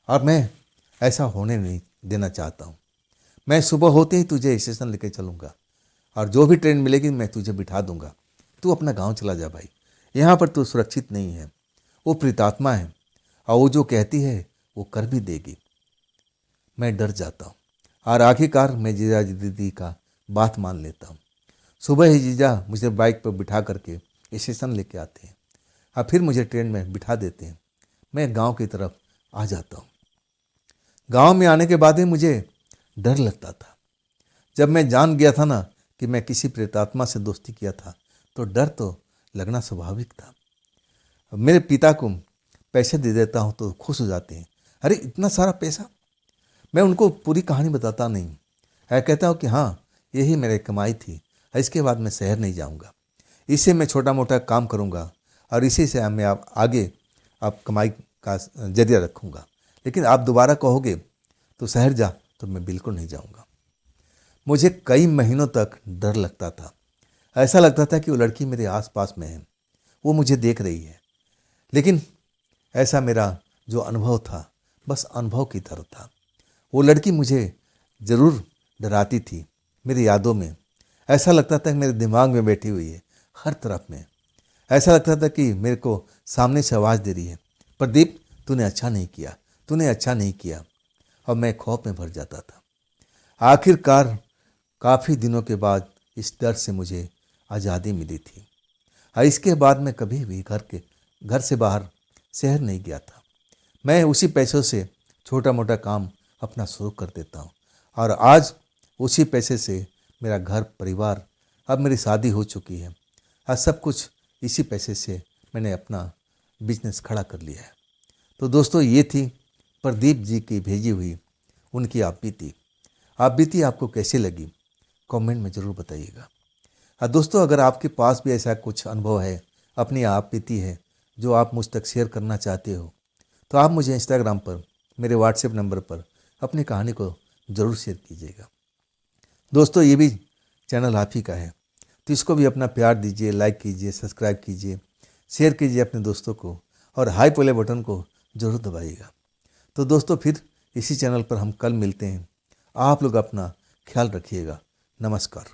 और मैं ऐसा होने नहीं देना चाहता हूँ। मैं सुबह होते ही तुझे स्टेशन लेके चलूँगा और जो भी ट्रेन मिलेगी मैं तुझे बिठा दूंगा। तू अपना गांव चला जा भाई, यहाँ पर तू सुरक्षित नहीं है। वो प्रेतात्मा है और वो जो कहती है वो कर भी देगी। मैं डर जाता हूँ और आखिरकार मैं जीजा दीदी का बात मान लेता हूँ। सुबह ही जीजा मुझे बाइक पर बिठा करके स्टेशन लेके आते हैं और फिर मुझे ट्रेन में बिठा देते हैं। मैं गांव की तरफ आ जाता हूँ। गांव में आने के बाद ही मुझे डर लगता था। जब मैं जान गया था ना कि मैं किसी प्रेतात्मा से दोस्ती किया था, तो डर तो लगना स्वाभाविक था। मेरे पिता को पैसे दे देता हूँ तो खुश हो जाते हैं, अरे इतना सारा पैसा। मैं उनको पूरी कहानी बताता नहीं, मैं कहता हूँ कि हाँ, यही मेरी कमाई थी, इसके बाद मैं शहर नहीं जाऊँगा, इससे मैं छोटा मोटा काम करूँगा और इसी से मैं आगे आप कमाई का जरिया रखूँगा, लेकिन आप दोबारा कहोगे तो शहर जा तो मैं बिल्कुल नहीं जाऊँगा। मुझे कई महीनों तक डर लगता था। ऐसा लगता था कि वो लड़की मेरे आसपास में है, वो मुझे देख रही है। लेकिन ऐसा मेरा जो अनुभव था, बस अनुभव की तरह था। वो लड़की मुझे ज़रूर डराती थी। मेरी यादों में ऐसा लगता था कि मेरे दिमाग में बैठी हुई है, हर तरफ में। ऐसा लगता था कि मेरे को सामने से आवाज़ दे रही है, प्रदीप तूने अच्छा नहीं किया, तूने अच्छा नहीं किया। और मैं खौफ में भर जाता था। आखिरकार काफ़ी दिनों के बाद इस डर से मुझे आज़ादी मिली थी और इसके बाद मैं कभी भी घर से बाहर शहर नहीं गया था। मैं उसी पैसों से छोटा मोटा काम अपना शुरू कर देता हूँ और आज उसी पैसे से मेरा घर परिवार, अब मेरी शादी हो चुकी है और सब कुछ इसी पैसे से मैंने अपना बिजनेस खड़ा कर लिया है। तो दोस्तों, ये थी प्रदीप जी की भेजी हुई उनकी आप बीती आपको कैसी लगी कमेंट में ज़रूर बताइएगा। और दोस्तों, अगर आपके पास भी ऐसा कुछ अनुभव है, अपनी आप बीती है जो आप मुझ तक शेयर करना चाहते हो, तो आप मुझे इंस्टाग्राम पर मेरे व्हाट्सएप नंबर पर अपनी कहानी को ज़रूर शेयर कीजिएगा। दोस्तों, ये भी चैनल आप ही का है, तो इसको भी अपना प्यार दीजिए, लाइक कीजिए, सब्सक्राइब कीजिए, शेयर कीजिए अपने दोस्तों को और हाइप वाले बटन को ज़रूर दबाइएगा। तो दोस्तों, फिर इसी चैनल पर हम कल मिलते हैं। आप लोग अपना ख्याल रखिएगा। नमस्कार।